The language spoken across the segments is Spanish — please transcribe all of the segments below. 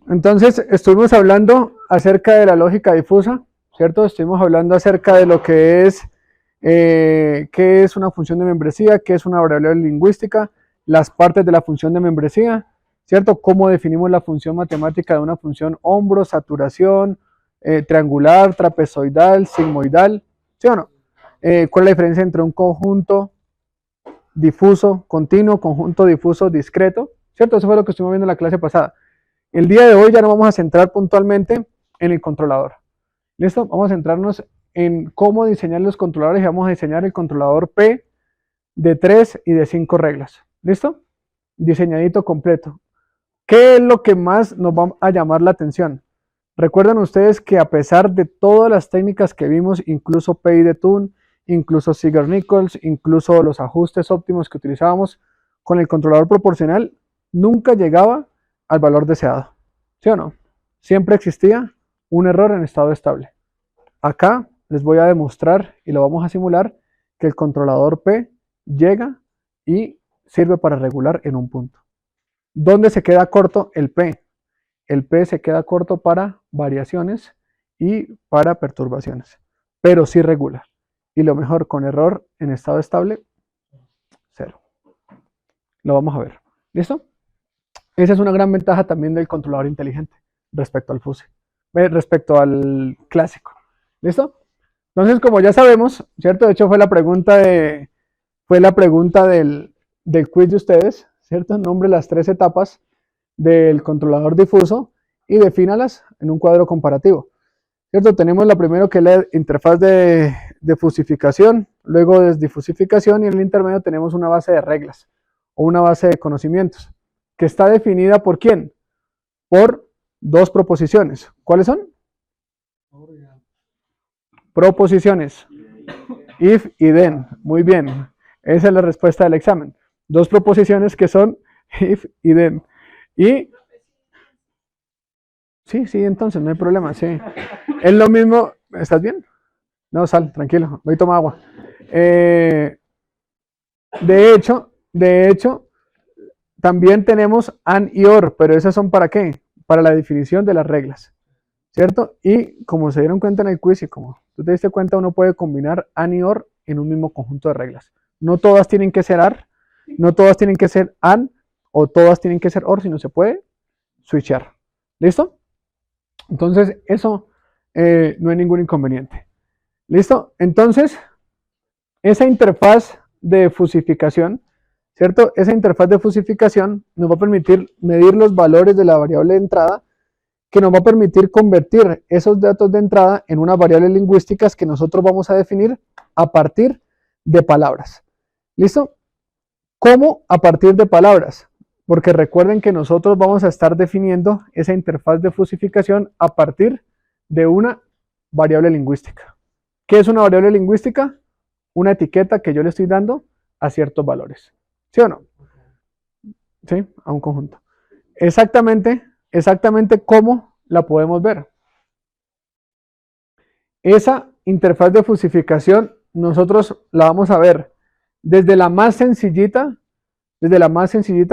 Entonces, estuvimos hablando acerca de la lógica difusa, ¿cierto? Estuvimos hablando acerca de lo que es, qué es una función de membresía, qué es una variable lingüística, las partes de la función de membresía, ¿cierto? Cómo definimos la función matemática de una función hombro, saturación, triangular, trapezoidal, sigmoidal, ¿sí o no? ¿Cuál es la diferencia entre un conjunto difuso continuo, conjunto difuso discreto? ¿Cierto? Eso fue lo que estuvimos viendo en la clase pasada. El día de hoy ya nos vamos a centrar puntualmente en el controlador. ¿Listo? Vamos a centrarnos en cómo diseñar los controladores y vamos a diseñar el controlador P de 3 y de 5 reglas. ¿Listo? Diseñadito completo. ¿Qué es lo que más nos va a llamar la atención? Recuerden ustedes que a pesar de todas las técnicas que vimos, incluso P de Tune, incluso Ziegler-Nichols, incluso los ajustes óptimos que utilizábamos con el controlador proporcional, nunca llegaba al valor deseado. ¿Sí o no? Siempre existía un error en estado estable. Acá les voy a demostrar y lo vamos a simular que el controlador P llega y sirve para regular en un punto. ¿Dónde se queda corto el P? El P se queda corto para variaciones y para perturbaciones, pero sí regula. Y lo mejor, con error en estado estable, 0. Lo vamos a ver. ¿Listo? Esa es una gran ventaja también del controlador inteligente respecto al FUSE, respecto al clásico. ¿Listo? Entonces, como ya sabemos, ¿cierto? De hecho, fue la pregunta del quiz de ustedes, ¿cierto? Nombre las 3 etapas del controlador difuso y defínalas en un cuadro comparativo. ¿Cierto? Tenemos la primera que es la interfaz de fusificación, luego desdifusificación y en el intermedio tenemos una base de reglas o una base de conocimientos que está definida por ¿quién? Por 2 proposiciones. ¿Cuáles son? Proposiciones. If y then. Muy bien. Esa es la respuesta del examen. 2 proposiciones que son if y then. Y sí, entonces no hay problema, sí. Es lo mismo. ¿Estás bien? No, sal, tranquilo. Voy a tomar agua. De hecho, también tenemos and y or, pero esas son ¿para qué? Para la definición de las reglas, ¿cierto? Y como se dieron cuenta en el quiz y como tú te diste cuenta, uno puede combinar and y or en un mismo conjunto de reglas. No todas tienen que ser ar, no todas tienen que ser and, o todas tienen que ser or, sino se puede switchar. ¿Listo? Entonces, eso no hay ningún inconveniente. ¿Listo? Entonces, esa interfaz de fusificación, ¿cierto? Esa interfaz de fusificación nos va a permitir medir los valores de la variable de entrada, que nos va a permitir convertir esos datos de entrada en unas variables lingüísticas que nosotros vamos a definir a partir de palabras. ¿Listo? ¿Cómo a partir de palabras? Porque recuerden que nosotros vamos a estar definiendo esa interfaz de fusificación a partir de una variable lingüística. ¿Qué es una variable lingüística? Una etiqueta que yo le estoy dando a ciertos valores. ¿Sí o no? ¿Sí? A un conjunto. Exactamente cómo la podemos ver. Esa interfaz de fusificación nosotros la vamos a ver desde la más sencillita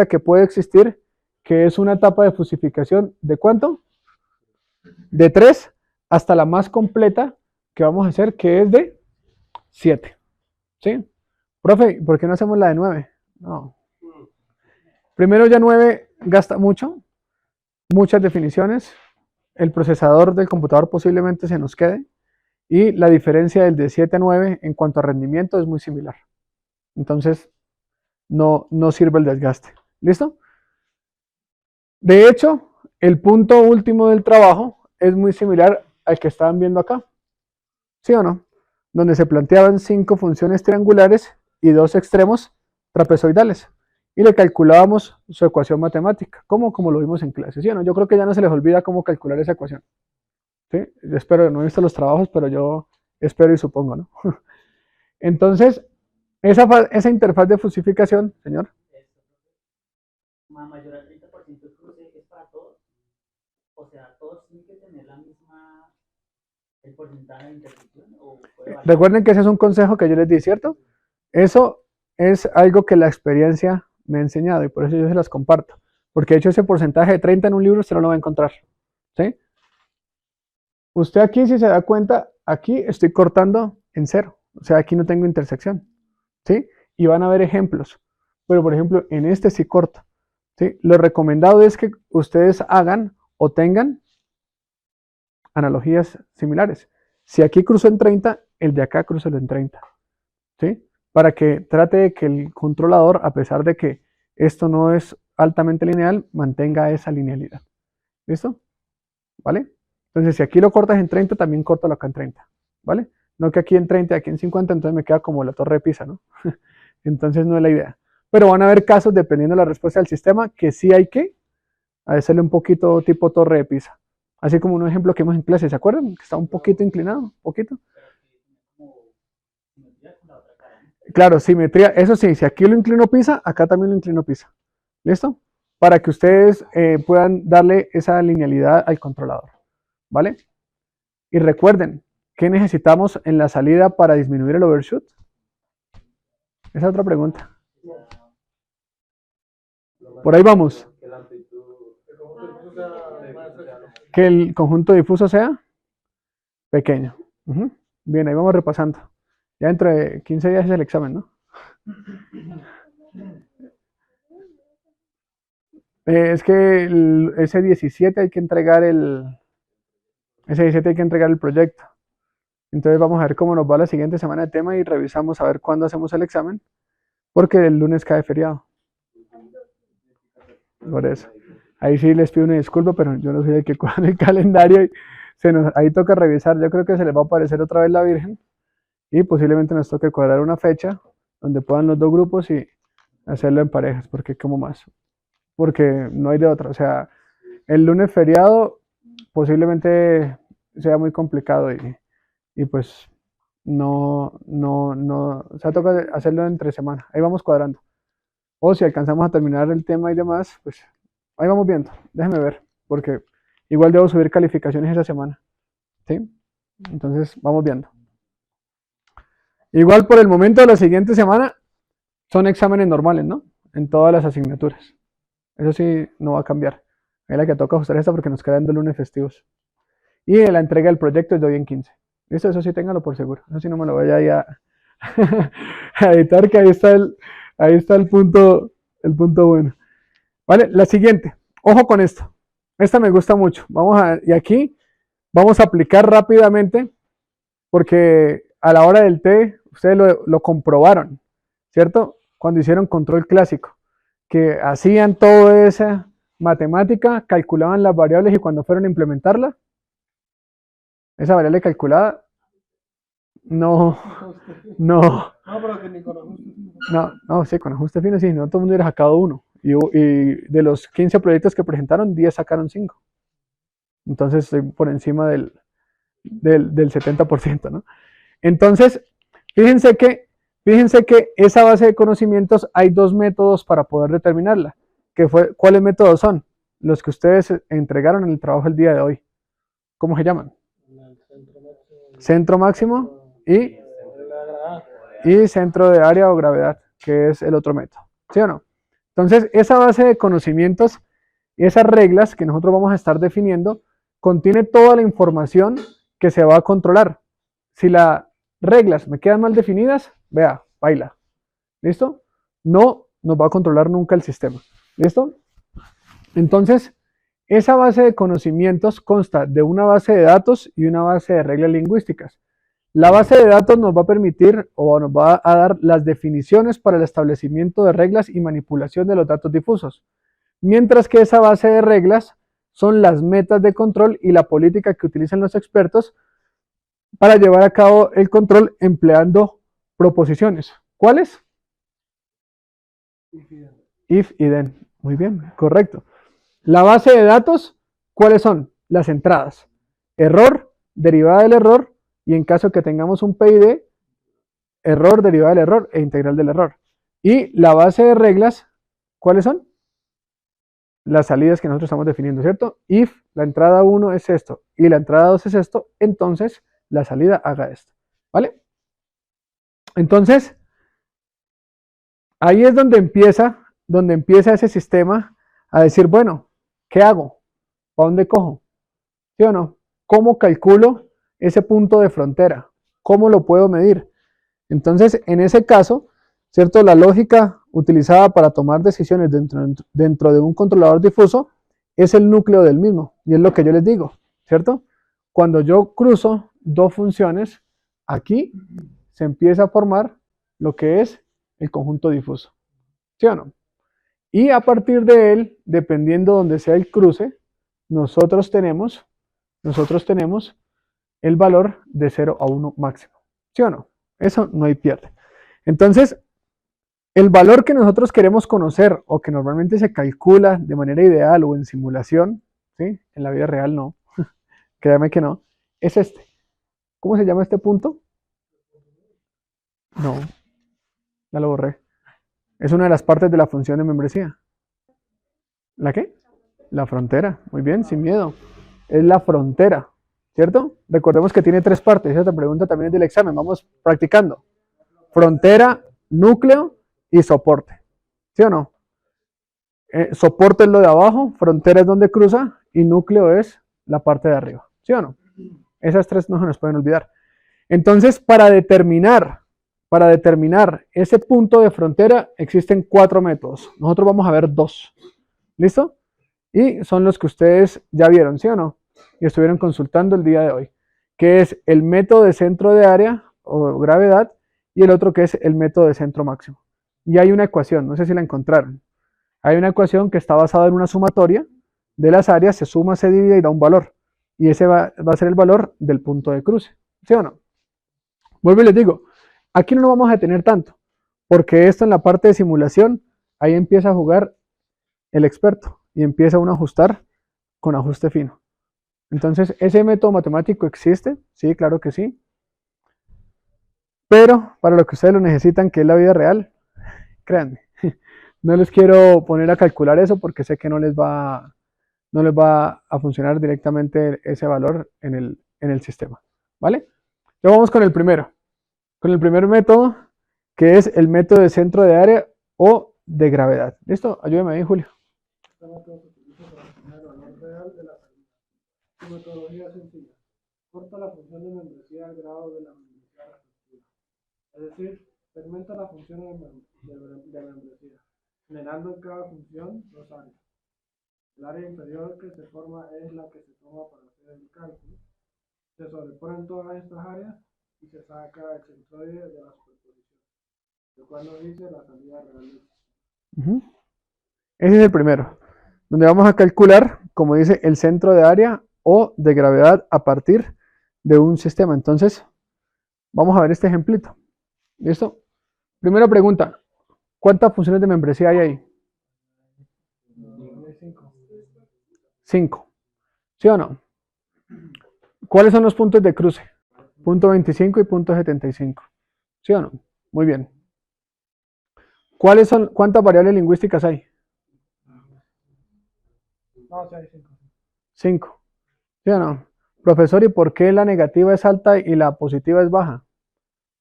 que puede existir, que es una etapa de fusificación ¿de cuánto? De 3 hasta la más completa que vamos a hacer, que es de 7. ¿Sí? Profe, ¿por qué no hacemos la de 9? No. Primero ya 9 gasta muchas definiciones, el procesador del computador posiblemente se nos quede y la diferencia del de 7 a 9 en cuanto a rendimiento es muy similar. Entonces no sirve el desgaste. ¿Listo? De hecho, el punto último del trabajo es muy similar al que estaban viendo acá. ¿Sí o no? Donde se planteaban 5 funciones triangulares y 2 extremos trapezoidales. Y le calculábamos su ecuación matemática, como lo vimos en clase. ¿Sí o no? Yo creo que ya no se les olvida cómo calcular esa ecuación. ¿Sí? Yo espero, no he visto los trabajos, pero yo espero y supongo, ¿no? Entonces, esa interfaz de fusificación, señor. Mayor al 30% de cruce es para todos. O sea, todos tienen que tener la misma, el porcentaje de intersección. Recuerden que ese es un consejo que yo les di, ¿cierto? Eso es algo que la experiencia me ha enseñado y por eso yo se las comparto. porque de hecho ese porcentaje de 30 en un libro usted no lo va a encontrar, ¿sí? Usted aquí, si se da cuenta, aquí estoy cortando en 0, o sea, aquí no tengo intersección, ¿sí? Y van a ver ejemplos, pero por ejemplo, en este sí corto, ¿sí? Lo recomendado es que ustedes hagan o tengan analogías similares. Si aquí cruzo en 30, el de acá cruzalo en 30, ¿sí? Para que trate de que el controlador, a pesar de que esto no es altamente lineal, mantenga esa linealidad. ¿Listo? ¿Vale? Entonces, si aquí lo cortas en 30, también córtalo acá en 30, ¿vale? No que aquí en 30 y aquí en 50, entonces me queda como la torre de Pisa, ¿no? Entonces no es la idea. Pero van a haber casos, dependiendo de la respuesta del sistema, que sí hay que hacerle un poquito tipo torre de Pisa. Así como un ejemplo que vimos en clase, ¿se acuerdan? Que está un poquito inclinado, un poquito. Claro, simetría, eso sí, si aquí lo inclino Pisa, acá también lo inclino Pisa. ¿Listo? Para que ustedes puedan darle esa linealidad al controlador. ¿Vale? Y recuerden, ¿qué necesitamos en la salida para disminuir el overshoot? Esa es otra pregunta. Por ahí vamos. Que el conjunto difuso sea pequeño. Bien, ahí vamos repasando. Ya dentro de 15 días es el examen, ¿no? Es que ese 17 hay que entregar ese 17 hay que entregar el proyecto. Entonces vamos a ver cómo nos va la siguiente semana de tema y revisamos a ver cuándo hacemos el examen, porque el lunes cae feriado. Por eso. Ahí sí les pido una disculpa, pero yo no soy el que cuadra el calendario y ahí toca revisar. Yo creo que se les va a aparecer otra vez la Virgen y posiblemente nos toque cuadrar una fecha donde puedan los dos grupos y hacerlo en parejas, porque como más. Porque no hay de otra. O sea, el lunes feriado posiblemente sea muy complicado y pues no, o sea, toca hacerlo entre semana. Ahí vamos cuadrando. O si alcanzamos a terminar el tema y demás, pues ahí vamos viendo. Déjenme ver, porque igual debo subir calificaciones esa semana. ¿Sí? Entonces, vamos viendo. Igual por el momento de la siguiente semana son exámenes normales, ¿no? En todas las asignaturas. Eso sí, no va a cambiar. Es la que toca ajustar esta porque nos quedan 2 lunes festivos. Y la entrega del proyecto es de hoy en 15. ¿Listo? Eso sí, téngalo por seguro. Eso sí, no me lo vaya ahí a editar, que ahí está el punto bueno. ¿Vale? La siguiente. Ojo con esto. Esta me gusta mucho. Y aquí vamos a aplicar rápidamente porque a la hora del T ustedes lo comprobaron, ¿cierto? Cuando hicieron control clásico, que hacían toda esa matemática, calculaban las variables y cuando fueron a implementarla, esa variable calculada, no, sí, con ajuste fino sí, no todo el mundo hubiera sacado 1. Y de los 15 proyectos que presentaron, 10 sacaron 5. Entonces estoy por encima del 70%, ¿no? Entonces, fíjense que esa base de conocimientos hay 2 métodos para poder determinarla. ¿Cuáles métodos son? Los que ustedes entregaron en el trabajo el día de hoy. ¿Cómo se llaman? Centro máximo y centro de área o gravedad, que es el otro método. ¿Sí o no? Entonces, esa base de conocimientos y esas reglas que nosotros vamos a estar definiendo contiene toda la información que se va a controlar. Si las reglas me quedan mal definidas, vea, baila. ¿Listo? No nos va a controlar nunca el sistema. ¿Listo? Entonces, esa base de conocimientos consta de una base de datos y una base de reglas lingüísticas. La base de datos nos va a permitir o nos va a dar las definiciones para el establecimiento de reglas y manipulación de los datos difusos, mientras que esa base de reglas son las metas de control y la política que utilizan los expertos para llevar a cabo el control empleando proposiciones. ¿Cuáles? If y then. Muy bien, correcto. La base de datos, ¿cuáles son? Las entradas. Error, derivada del error, y en caso que tengamos un PID, error, derivada del error e integral del error. Y la base de reglas, ¿cuáles son? Las salidas que nosotros estamos definiendo, ¿cierto? If la entrada 1 es esto y la entrada 2 es esto, entonces la salida haga esto, ¿vale? Entonces, ahí es donde empieza ese sistema a decir, bueno, ¿qué hago? ¿Para dónde cojo? ¿Sí o no? ¿Cómo calculo ese punto de frontera? ¿Cómo lo puedo medir? Entonces, en ese caso, ¿cierto? La lógica utilizada para tomar decisiones dentro de un controlador difuso es el núcleo del mismo, y es lo que yo les digo, ¿cierto? Cuando yo cruzo dos funciones, aquí se empieza a formar lo que es el conjunto difuso, ¿sí o no? Y a partir de él, dependiendo donde sea el cruce, nosotros tenemos el valor de 0 a 1 máximo, ¿sí o no? Eso no hay pierde. Entonces, el valor que nosotros queremos conocer o que normalmente se calcula de manera ideal o en simulación, ¿sí? En la vida real no, créame que no, es este. ¿Cómo se llama este punto? No, ya lo borré. Es una de las partes de la función de membresía. ¿La qué? La frontera. Muy bien, sin miedo. Es la frontera, ¿cierto? Recordemos que tiene tres partes. Esa pregunta también es del examen. Vamos practicando. Frontera, núcleo y soporte. ¿Sí o no? Soporte es lo de abajo, frontera es donde cruza y núcleo es la parte de arriba. ¿Sí o no? Esas tres no se nos pueden olvidar. Entonces, para determinar ese punto de frontera existen 4 métodos. Nosotros vamos a ver 2. ¿Listo? Y son los que ustedes ya vieron, ¿sí o no? Y estuvieron consultando el día de hoy, que es el método de centro de área o gravedad y el otro que es el método de centro máximo. Y hay una ecuación, no sé si la encontraron. Hay una ecuación que está basada en una sumatoria de las áreas, se suma, se divide y da un valor. Y ese va a ser el valor del punto de cruce, ¿sí o no? Vuelvo y les digo, aquí no lo vamos a tener tanto, porque esto en la parte de simulación, ahí empieza a jugar el experto y empieza uno a ajustar con ajuste fino. Entonces, ¿ese método matemático existe? Sí, claro que sí. Pero para lo que ustedes lo necesitan, que es la vida real, créanme, no les quiero poner a calcular eso porque sé que no les va a funcionar directamente ese valor en el sistema. ¿Vale? Ya vamos con el primero. Con el primer método, que es el método de centro de área o de gravedad. ¿Listo? Ayúdame ahí, Julio. Este método se utiliza para obtener el valor real de la salida. Su metodología es sencilla. Corta la función de membresía al grado de la membresía respectiva. Es decir, segmenta la función de membresía, generando en cada función dos áreas. El área inferior que se forma es la que se toma para hacer el cálculo. Se sobreponen todas estas áreas y se saca el centroide de la superposición, lo cual nos dice la salida real del sistema. Ese es el primero, donde vamos a calcular, como dice, el centro de área o de gravedad a partir de un sistema. Entonces, vamos a ver este ejemplito. ¿Listo? Primera pregunta, ¿cuántas funciones de membresía hay ahí? 5. ¿Sí o no? ¿Cuáles son los puntos de cruce? Punto 25 y punto 75. ¿Sí o no? Muy bien. ¿Cuántas variables lingüísticas hay? No, sí hay 5. 5. ¿Sí o no? Profesor, ¿y por qué la negativa es alta y la positiva es baja?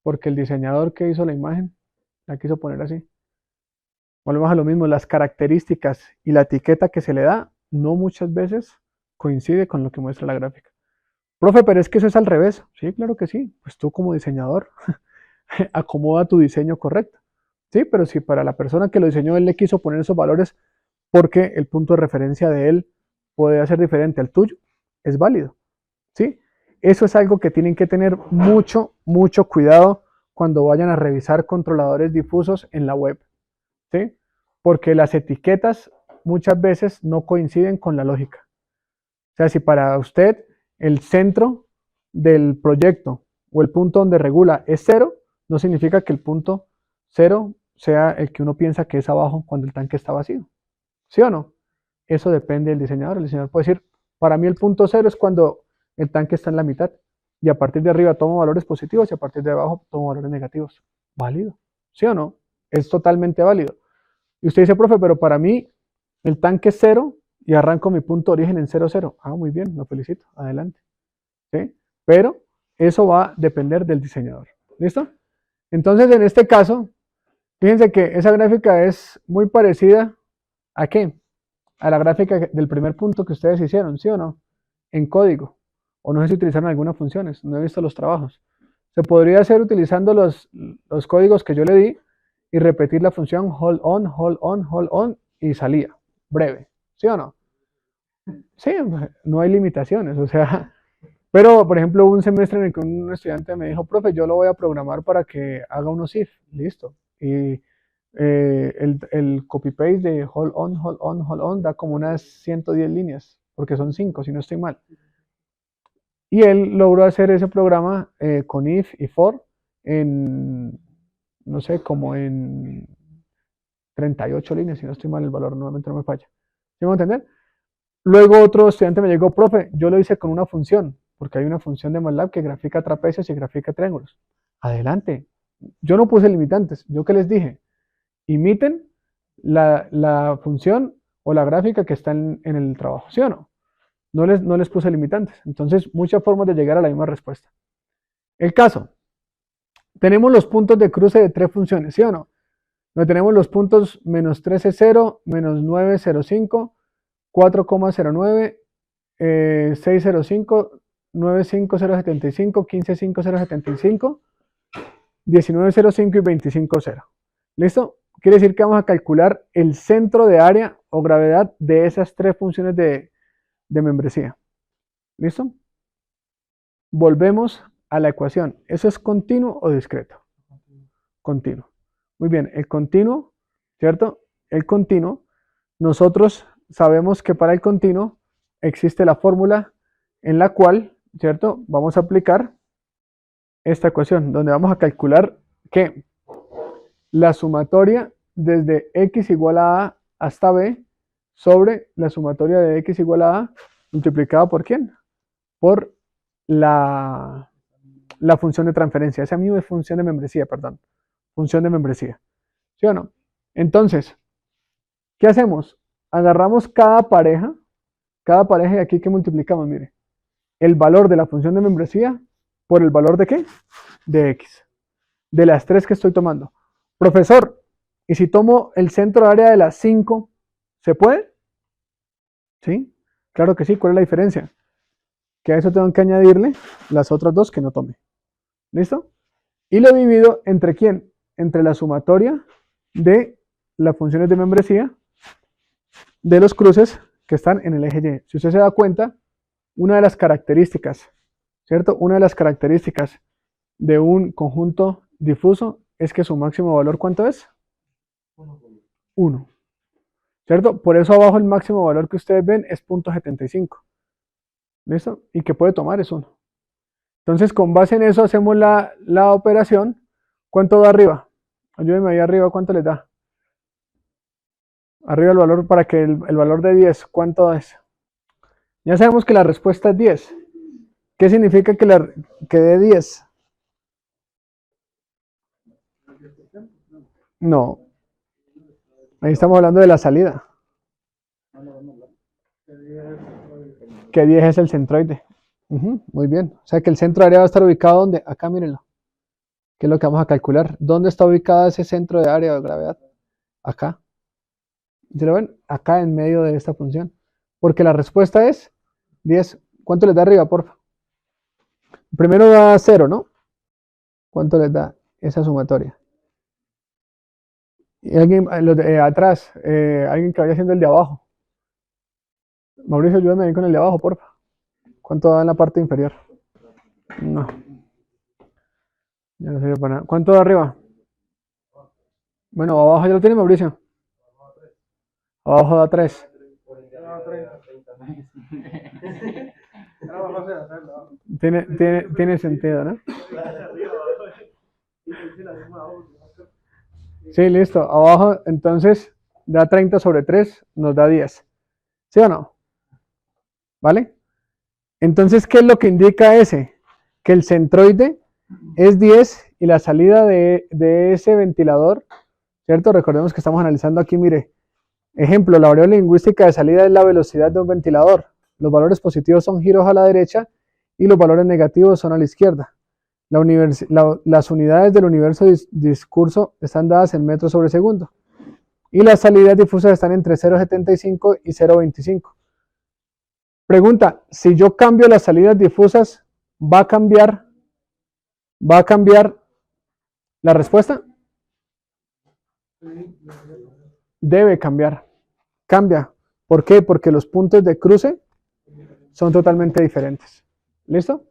Porque el diseñador que hizo la imagen la quiso poner así. Volvemos a lo mismo, las características y la etiqueta que se le da no muchas veces coincide con lo que muestra la gráfica. Profe, pero es que eso es al revés. Sí, claro que sí. Pues tú como diseñador acomoda tu diseño correcto. Sí, pero si para la persona que lo diseñó él le quiso poner esos valores porque el punto de referencia de él puede ser diferente al tuyo, es válido. ¿Sí? Eso es algo que tienen que tener mucho, mucho cuidado cuando vayan a revisar controladores difusos en la web. ¿Sí? Porque las etiquetas muchas veces no coinciden con la lógica. O sea, si para usted el centro del proyecto o el punto donde regula es 0, no significa que el punto 0 sea el que uno piensa que es abajo cuando el tanque está vacío. ¿Sí o no? Eso depende del diseñador. El diseñador puede decir, para mí el punto 0 es cuando el tanque está en la mitad y a partir de arriba tomo valores positivos y a partir de abajo tomo valores negativos. ¿Válido? ¿Sí o no? Es totalmente válido. Y usted dice, profe, pero para mí el tanque es 0 y arranco mi punto de origen en 0, 0. Ah, muy bien, lo felicito, adelante. ¿Sí? Pero eso va a depender del diseñador. ¿Listo? Entonces, en este caso, fíjense que esa gráfica es muy parecida ¿a qué? a la gráfica del primer punto que ustedes hicieron, ¿sí o no? En código. O no sé si utilizaron algunas funciones, no he visto los trabajos. Se podría hacer utilizando los códigos que yo le di y repetir la función hold on, hold on, hold on y salía, breve, ¿sí o no? Sí, no hay limitaciones, o sea, pero por ejemplo hubo un semestre en el que un estudiante me dijo, profe, yo lo voy a programar para que haga unos if, listo. Y el copy-paste de hold on, hold on, hold on da como unas 110 líneas, porque son 5, si no estoy mal. Y él logró hacer ese programa con if y for en, no sé, como en 38 líneas, si no estoy mal, el valor nuevamente no me falla. ¿Sí me va a entender? Luego otro estudiante me llegó, profe, yo lo hice con una función, porque hay una función de MATLAB que grafica trapecios y grafica triángulos. Adelante. Yo no puse limitantes. ¿Yo qué les dije? Imiten la función o la gráfica que está en el trabajo, ¿sí o no? No les puse limitantes. Entonces, muchas formas de llegar a la misma respuesta. El caso. Tenemos los puntos de cruce de tres funciones, ¿sí o no? Donde tenemos los puntos menos 13,0, menos 9,05, 4,09, 6,05, 9,5075, 15,5075, 19,05 y 25,0. ¿Listo? Quiere decir que vamos a calcular el centro de área o gravedad de esas tres funciones de membresía. ¿Listo? Volvemos a la ecuación. ¿Eso es continuo o discreto? Continuo. Muy bien, el continuo, ¿cierto? El continuo, nosotros sabemos que para el continuo existe la fórmula en la cual, ¿cierto? Vamos a aplicar esta ecuación, donde vamos a calcular que la sumatoria desde x igual a a hasta b sobre la sumatoria de x igual a multiplicada por ¿quién? Por la función de transferencia, esa misma función de membresía, perdón, función de membresía, ¿sí o no? Entonces, ¿qué hacemos? Agarramos cada pareja y aquí que multiplicamos, mire, el valor de la función de membresía por el valor de ¿qué? De x, de las tres que estoy tomando. Profesor, ¿y si tomo el centro de área de las 5, se puede? ¿Sí? Claro que sí, ¿cuál es la diferencia? Que a eso tengo que añadirle las otras dos que no tomé. ¿Listo? Y lo divido entre ¿quién? Entre la sumatoria de las funciones de membresía de los cruces que están en el eje Y. Si usted se da cuenta, una de las características, ¿cierto? Una de las características de un conjunto difuso es que su máximo valor, ¿cuánto es? 1. ¿Cierto? Por eso abajo el máximo valor que ustedes ven es 0.75. ¿Listo? Y que puede tomar es 1. Entonces, con base en eso hacemos la operación. ¿Cuánto da arriba? Ayúdenme ahí arriba, ¿cuánto les da? Arriba el valor para que el valor de 10, ¿cuánto es? Ya sabemos que la respuesta es 10. ¿Qué significa que dé 10? No. Ahí estamos hablando de la salida. Que 10 es el centroide. Muy bien. O sea que el centro de área va a estar ubicado ¿dónde? Acá, mírenlo. ¿Qué es lo que vamos a calcular? ¿Dónde está ubicado ese centro de área de gravedad? Acá. ¿Se lo ven? Acá en medio de esta función. Porque la respuesta es 10. ¿Cuánto les da arriba, porfa? Primero da 0, ¿no? ¿Cuánto les da esa sumatoria? Y alguien atrás, alguien que vaya haciendo el de abajo. Mauricio, ayúdame ahí con el de abajo, porfa. ¿Cuánto da en la parte inferior? No. Ya no sirve para nada. ¿Cuánto da arriba? Bueno, abajo ya lo tiene Mauricio. Abajo da 3. Tiene sentido, ¿no? Sí, listo. Abajo, entonces, da 30 sobre 3, nos da 10. ¿Sí o no? ¿Vale? Entonces, ¿qué es lo que indica ese? Que el centroide es 10 y la salida de ese ventilador, ¿cierto? Recordemos que estamos analizando aquí, mire, ejemplo, la variable lingüística de salida es la velocidad de un ventilador. Los valores positivos son giros a la derecha y los valores negativos son a la izquierda. Las unidades del universo discurso están dadas en metros sobre segundo. y las salidas difusas están entre 0,75 y 0,25. Pregunta, si yo cambio las salidas difusas, ¿va a cambiar la respuesta? Debe cambiar. Cambia. ¿Por qué? Porque los puntos de cruce son totalmente diferentes. ¿Listo?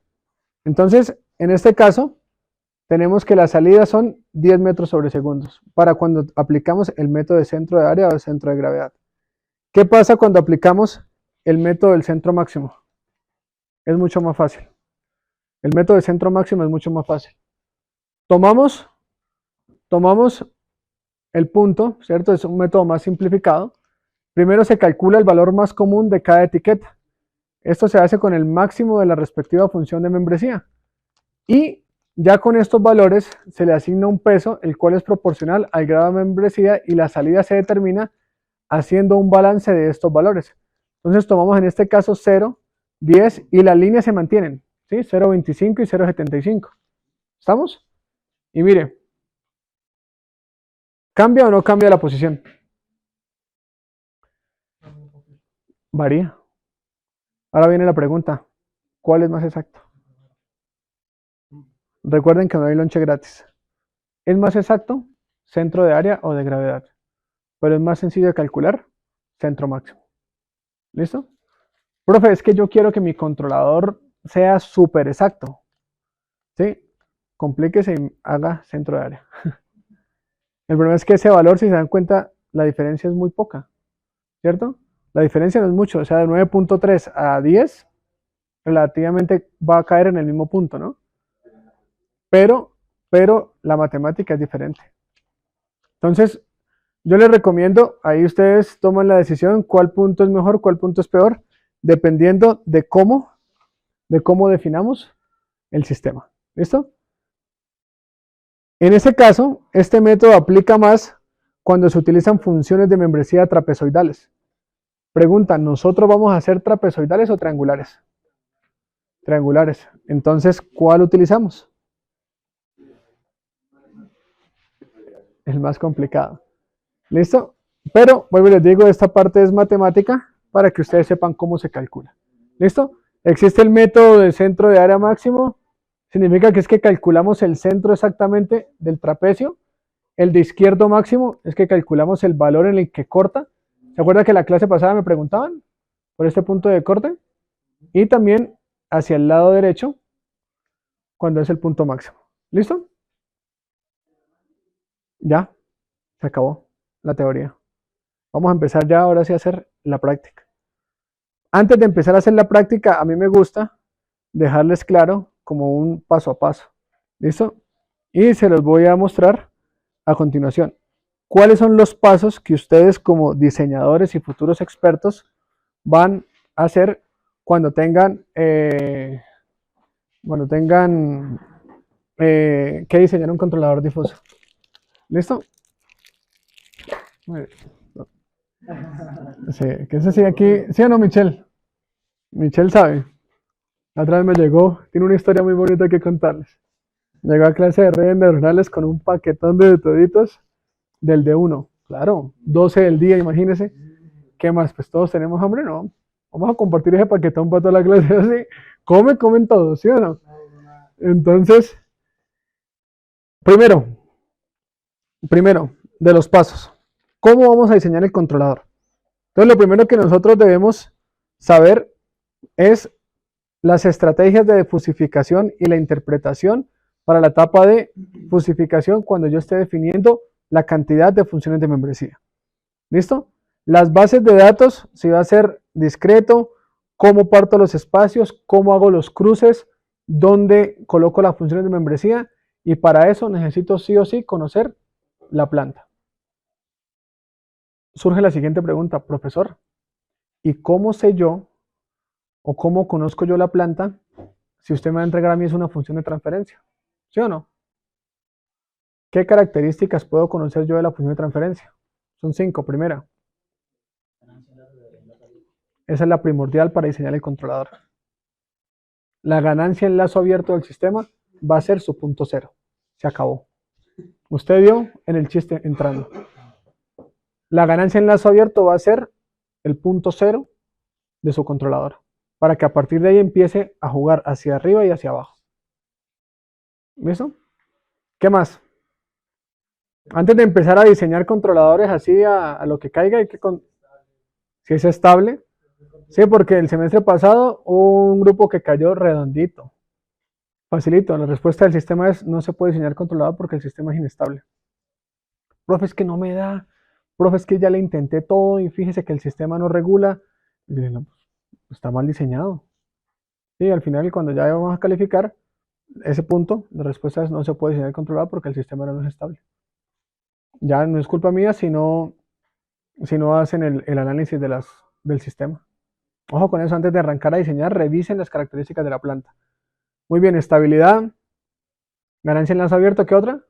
Entonces, en este caso, tenemos que las salidas son 10 metros sobre segundos para cuando aplicamos el método de centro de área o de centro de gravedad. ¿Qué pasa cuando aplicamos el método del centro máximo? Es mucho más fácil. El método del centro máximo es mucho más fácil. Tomamos el punto, ¿cierto? Es un método más simplificado. Primero se calcula el valor más común de cada etiqueta. Esto se hace con el máximo de la respectiva función de membresía. Y ya con estos valores se le asigna un peso, el cual es proporcional al grado de membresía y la salida se determina haciendo un balance de estos valores. Entonces tomamos en este caso 0, 10 y las líneas se mantienen, ¿sí? 0,25 y 0,75. ¿Estamos? Y mire, ¿cambia o no cambia la posición? Varía. Ahora viene la pregunta, ¿cuál es más exacto? Recuerden que no hay lonche gratis. ¿Es más exacto centro de área o de gravedad? Pero es más sencillo de calcular centro máximo. ¿Listo? Profe, es que yo quiero que mi controlador sea súper exacto. ¿Sí? Complíquese y haga centro de área. El problema es que ese valor, si se dan cuenta, la diferencia es muy poca. ¿Cierto? La diferencia no es mucho. O sea, de 9.3 a 10, relativamente va a caer en el mismo punto, ¿no? Pero la matemática es diferente. Entonces, yo les recomiendo, ahí ustedes toman la decisión cuál punto es mejor, cuál punto es peor, dependiendo de cómo definamos el sistema. ¿Listo? En ese caso, este método aplica más cuando se utilizan funciones de membresía trapezoidales. Pregunta, ¿nosotros vamos a hacer trapezoidales o triangulares? Triangulares. Entonces, ¿cuál utilizamos? El más complicado. ¿Listo? Pero, vuelvo y les digo, esta parte es matemática para que ustedes sepan cómo se calcula. ¿Listo? Existe el método de centro de área máximo. Significa que es que calculamos el centro exactamente del trapecio. El de izquierdo máximo es que calculamos el valor en el que corta. ¿Se acuerdan que la clase pasada me preguntaban por este punto de corte? Y también hacia el lado derecho cuando es el punto máximo. ¿Listo? Ya, se acabó la teoría. Vamos a empezar ya ahora sí a hacer la práctica. Antes de empezar a hacer la práctica, a mí me gusta dejarles claro como un paso a paso. ¿Listo? Y se los voy a mostrar a continuación. ¿Cuáles son los pasos que ustedes como diseñadores y futuros expertos van a hacer cuando tengan que diseñar un controlador difuso? ¿Listo? Sí, que eso sí aquí, ¿sí o no, Michelle? Michelle sabe. La otra vez me llegó, tiene una historia muy bonita que contarles. Llegó a clase de redes neuronales con un paquetón de toditos del D1. Claro, 12 del día, imagínense. ¿Qué más? Pues todos tenemos hambre, ¿no? Vamos a compartir ese paquetón para toda la clase así. Comen todos, ¿sí o no? Entonces, primero, de los pasos. ¿Cómo vamos a diseñar el controlador? Entonces, lo primero que nosotros debemos saber es las estrategias de fusificación y la interpretación para la etapa de fusificación cuando yo esté definiendo la cantidad de funciones de membresía. ¿Listo? Las bases de datos, si va a ser discreto, cómo parto los espacios, cómo hago los cruces, dónde coloco las funciones de membresía, y para eso necesito sí o sí conocer la planta. Surge la siguiente pregunta, profesor, ¿y cómo sé yo o cómo conozco yo la planta si usted me va a entregar a mí es una función de transferencia? ¿Sí o no? ¿Qué características puedo conocer yo de la función de transferencia? Son 5. Primera, esa es la primordial para diseñar el controlador. La ganancia en lazo abierto del sistema va a ser su punto cero. Se acabó. Usted vio en el chiste entrando. La ganancia en lazo abierto va a ser el punto cero de su controlador, para que a partir de ahí empiece a jugar hacia arriba y hacia abajo. ¿Listo? ¿Qué más? Antes de empezar a diseñar controladores así a lo que caiga, hay que si es estable. Sí, porque el semestre pasado hubo un grupo que cayó redondito. Facilito, la respuesta del sistema es no se puede diseñar controlador porque el sistema es inestable. Profe, es que no me da. Profe, es que ya le intenté todo y fíjese que el sistema no regula. Y dije, no, pues, está mal diseñado. Sí, al final cuando ya vamos a calificar ese punto, la respuesta es no se puede diseñar controlador porque el sistema no es estable. Ya no es culpa mía si no hacen el análisis del sistema. Ojo con eso, antes de arrancar a diseñar, revisen las características de la planta. Muy bien, estabilidad, ganancia en lazo abierto, ¿qué otra?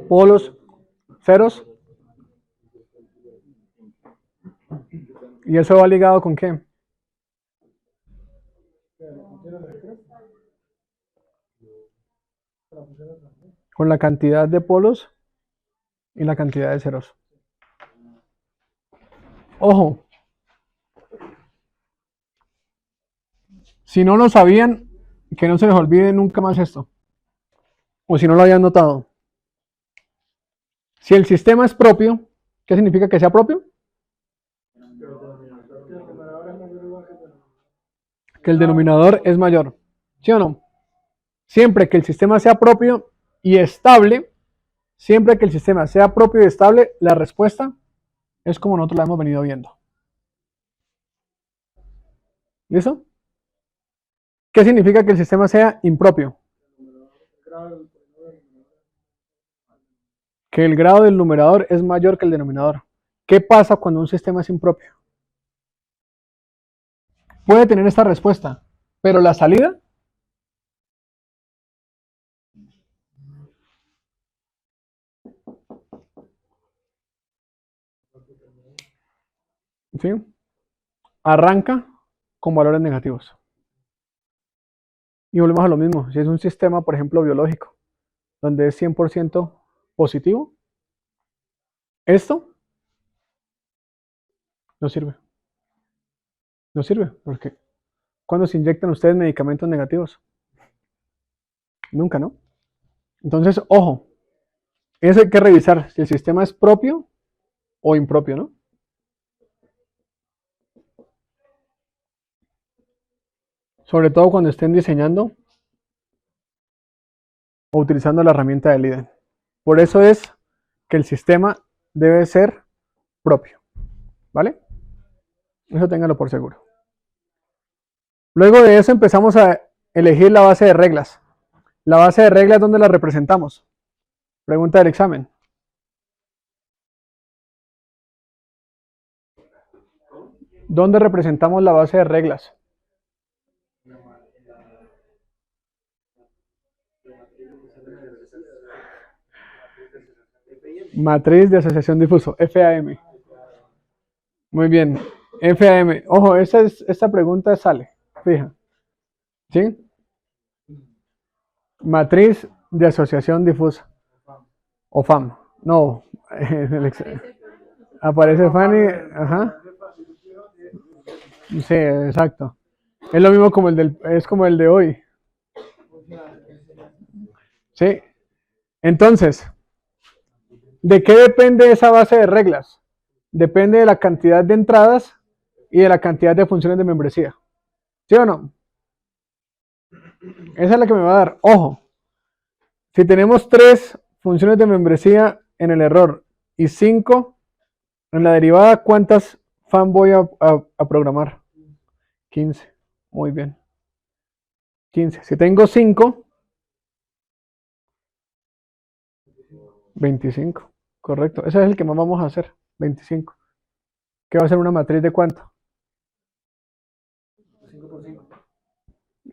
Polos, ceros. ¿Y eso va ligado con qué? Con la cantidad de polos y la cantidad de ceros. Ojo, si no lo sabían, que no se les olvide nunca más esto. O si no lo habían notado. Si el sistema es propio, ¿qué significa que sea propio? Que el denominador es mayor. ¿Sí o no? Siempre que el sistema sea propio y estable, siempre que el sistema sea propio y estable, la respuesta es como nosotros la hemos venido viendo. ¿Listo? ¿Qué significa que el sistema sea impropio? Que el grado del numerador es mayor que el denominador. ¿Qué pasa cuando un sistema es impropio? Puede tener esta respuesta, pero la salida ¿sí? Arranca con valores negativos. Y volvemos a lo mismo. Si es un sistema, por ejemplo, biológico, donde es 100% positivo, esto no sirve. No sirve, porque ¿cuándo se inyectan ustedes medicamentos negativos? Nunca, ¿no? Entonces, ojo, eso hay que revisar si el sistema es propio o impropio, ¿no? Sobre todo cuando estén diseñando o utilizando la herramienta de LIDE. Por eso es que el sistema debe ser propio, ¿vale? Eso ténganlo por seguro. Luego de eso empezamos a elegir la base de reglas. La base de reglas, ¿dónde la representamos? Pregunta del examen. ¿Dónde representamos la base de reglas? Matriz de asociación difuso, FAM. Muy bien, FAM. Ojo, esta pregunta sale, fija. ¿Sí? Matriz de asociación difusa. O FAM. No, aparece Fanny. Ajá. Sí, exacto. Es lo mismo como es como el de hoy. ¿Sí? Entonces, ¿de qué depende esa base de reglas? Depende de la cantidad de entradas y de la cantidad de funciones de membresía. ¿Sí o no? Esa es la que me va a dar. Ojo, si tenemos 3 funciones de membresía en el error y 5 en la derivada, ¿cuántas FAM voy a programar? 15. Muy bien. 15. Si tengo 5, 25. Correcto. Ese es el que más vamos a hacer. 25. ¿Qué va a ser una matriz de cuánto? 5 por 5.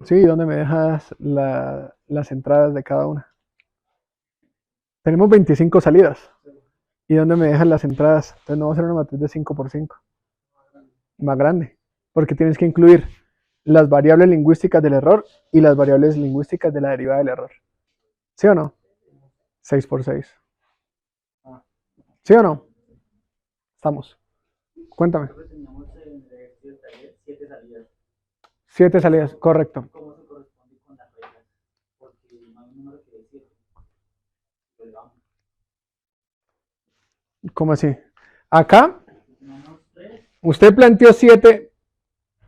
Sí, ¿dónde me dejas las entradas de cada una? Tenemos 25 salidas. ¿Y dónde me dejas las entradas? Entonces no va a ser una matriz de 5 por 5. Más grande. Porque tienes que incluir las variables lingüísticas del error y las variables lingüísticas de la derivada del error. ¿Sí o no? 6 por 6. ¿Sí o no? Estamos. Cuéntame. Creo que teníamos en el ejercicio de taller 7 salidas. 7 salidas, correcto. ¿Cómo se corresponde con las reglas? Porque no hay un número que decir. Pues vamos. ¿Cómo así? Acá, Tenemos 3, usted planteó 7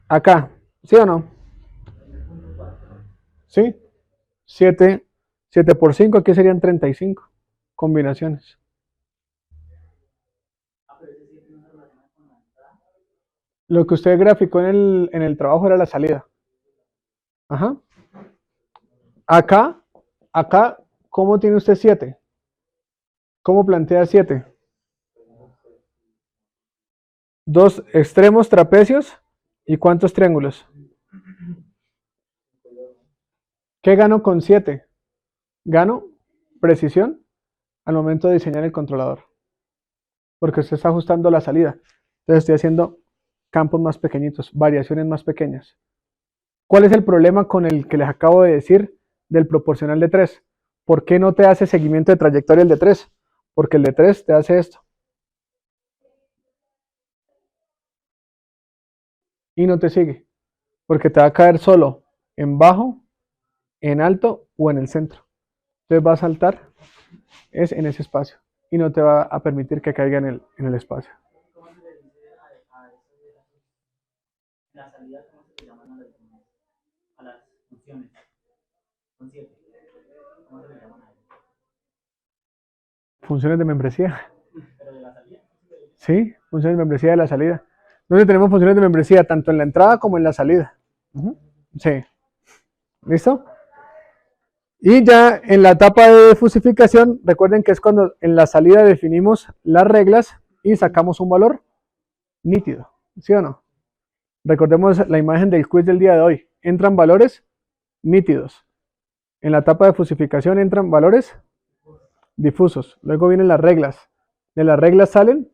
acá, ¿sí o no? 3.4. ¿Sí? 7 por 5, aquí serían 35 combinaciones. Ah, pero ese 7 no se relaciona con la entrada. Lo que usted graficó en el trabajo era la salida. Ajá. Acá, ¿cómo tiene usted 7? ¿Cómo plantea 7? 2 extremos trapecios y ¿cuántos triángulos? ¿Qué gano con 7? Gano precisión al momento de diseñar el controlador. Porque usted está ajustando la salida. Entonces estoy haciendo campos más pequeñitos, variaciones más pequeñas. ¿Cuál es el problema con el que les acabo de decir del proporcional de 3? ¿Por qué no te hace seguimiento de trayectoria el de 3? Porque el de 3 te hace esto. Y no te sigue. Porque te va a caer solo en bajo, en alto o en el centro. Entonces va a saltar es en ese espacio. Y no te va a permitir que caiga en el espacio. ¿Cómo se le dice a eso de la salida? ¿Cómo se le llaman a las funciones? Son 7. ¿Cómo se le llaman a eso? Funciones de membresía. Pero de la salida. Sí, funciones de membresía de la salida. Donde tenemos funciones de membresía tanto en la entrada como en la salida. Sí. ¿Listo? Y ya en la etapa de fusificación, recuerden que es cuando en la salida definimos las reglas y sacamos un valor nítido. ¿Sí o no? Recordemos la imagen del quiz del día de hoy. Entran valores nítidos. En la etapa de fusificación entran valores difusos. Luego vienen las reglas. De las reglas salen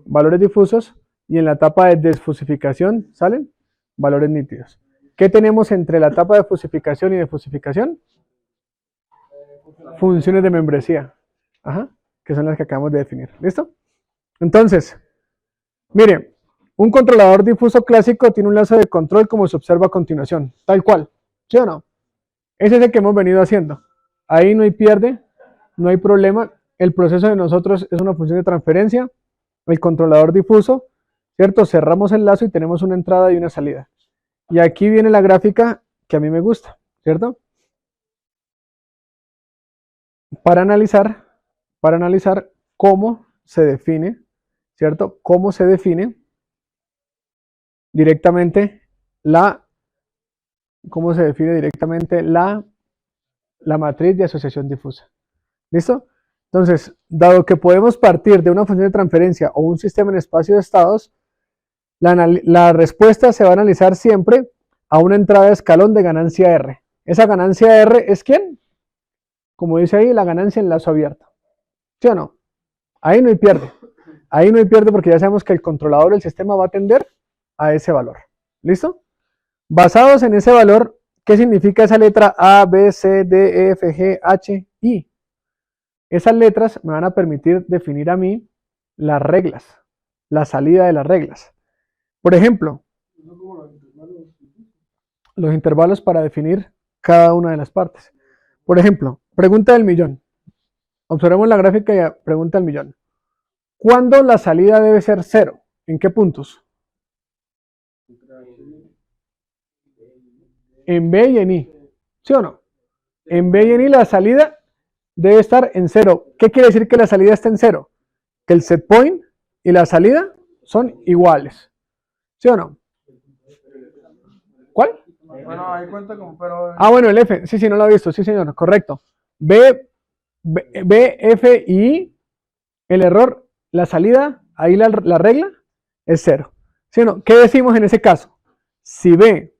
valores difusos y en la etapa de desfusificación salen valores nítidos. ¿Qué tenemos entre la etapa de fusificación y de fusificación? Funciones de membresía. Ajá, que son las que acabamos de definir. ¿Listo? Entonces, mire, un controlador difuso clásico tiene un lazo de control como se observa a continuación, tal cual. ¿Sí o no? Ese es el que hemos venido haciendo. Ahí no hay pierde, no hay problema. El proceso de nosotros es una función de transferencia. El controlador difuso, ¿cierto? Cerramos el lazo y tenemos una entrada y una salida. Y aquí viene la gráfica que a mí me gusta, ¿cierto? Para analizar cómo se define, ¿cierto? Cómo se define directamente la matriz de asociación difusa. ¿Listo? Entonces, dado que podemos partir de una función de transferencia o un sistema en espacio de estados, la respuesta se va a analizar siempre a una entrada de escalón de ganancia R. ¿Esa ganancia R es quién? Como dice ahí, la ganancia en lazo abierto. ¿Sí o no? Ahí no hay pierde. Ahí no hay pierde porque ya sabemos que el controlador del sistema va a tender a ese valor. ¿Listo? Basados en ese valor, ¿qué significa esa letra A, B, C, D, E, F, G, H, I? Esas letras me van a permitir definir a mí las reglas, la salida de las reglas. Por ejemplo, los intervalos para definir cada una de las partes. Por ejemplo, pregunta del millón. Observemos la gráfica y pregunta del millón. ¿Cuándo la salida debe ser 0? ¿En qué puntos? En B y en I. ¿Sí o no? En B y en I la salida debe estar en 0. ¿Qué quiere decir que la salida está en 0? Que el set point y la salida son iguales. ¿Sí o no? ¿Cuál? Bueno, ahí cuenta como, pero... Ah, bueno, el F. Sí, no lo he visto. Sí, señor. Correcto. B, F y I, el error, la salida, ahí la regla es 0. ¿Sí o no? ¿Qué decimos en ese caso? Si B,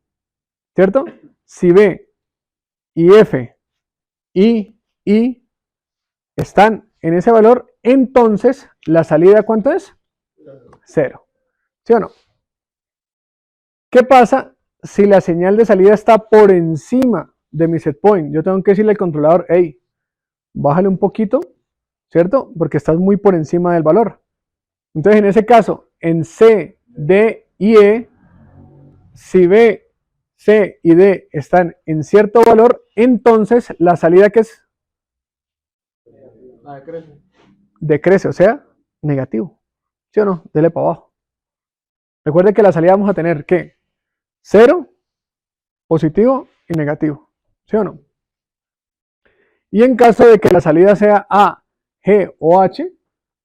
¿cierto? Si B y F y I están en ese valor, entonces la salida, ¿cuánto es? 0. ¿Sí o no? ¿Qué pasa si la señal de salida está por encima de mi set point? Yo tengo que decirle al controlador, hey, bájale un poquito ¿cierto? Porque estás muy por encima del valor. Entonces, en ese caso, en C, D y E, si B, C y D están en cierto valor, entonces la salida que es La decrece. decrece, o sea, negativo. ¿Sí o no? Dele para abajo. Recuerde que la salida vamos a tener que 0, positivo y negativo. ¿Sí o no? Y en caso de que la salida sea A, G o H,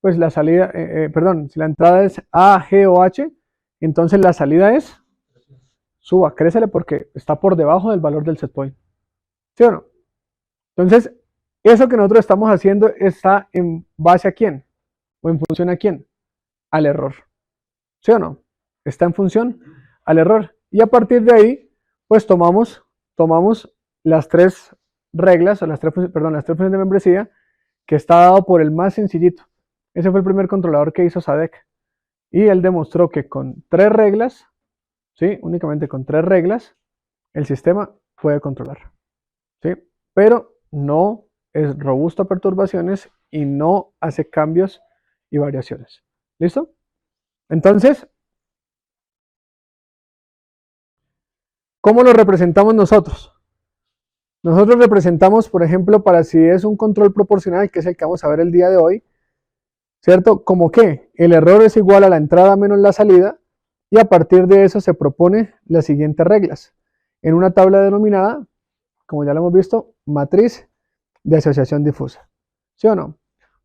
pues la salida, perdón, si la entrada es A, G o H, entonces la salida es suba, crécele porque está por debajo del valor del set point. ¿Sí o no? Entonces, eso que nosotros estamos haciendo está en base a quién, o en función a quién, al error. ¿Sí o no? Está en función al error. Y a partir de ahí, pues tomamos las tres reglas, o las tres funciones de membresía, que está dado por el más sencillito. Ese fue el primer controlador que hizo SADEC. Y él demostró que con 3 reglas, ¿sí? Únicamente con 3 reglas, el sistema puede controlar. ¿Sí? Pero no es robusto a perturbaciones y no hace cambios y variaciones. ¿Listo? Entonces, ¿cómo lo representamos nosotros? Nosotros representamos, por ejemplo, para si es un control proporcional, que es el que vamos a ver el día de hoy, ¿cierto? Como que el error es igual a la entrada menos la salida, y a partir de eso se propone las siguientes reglas. En una tabla denominada, como ya lo hemos visto, matriz de asociación difusa. ¿Sí o no?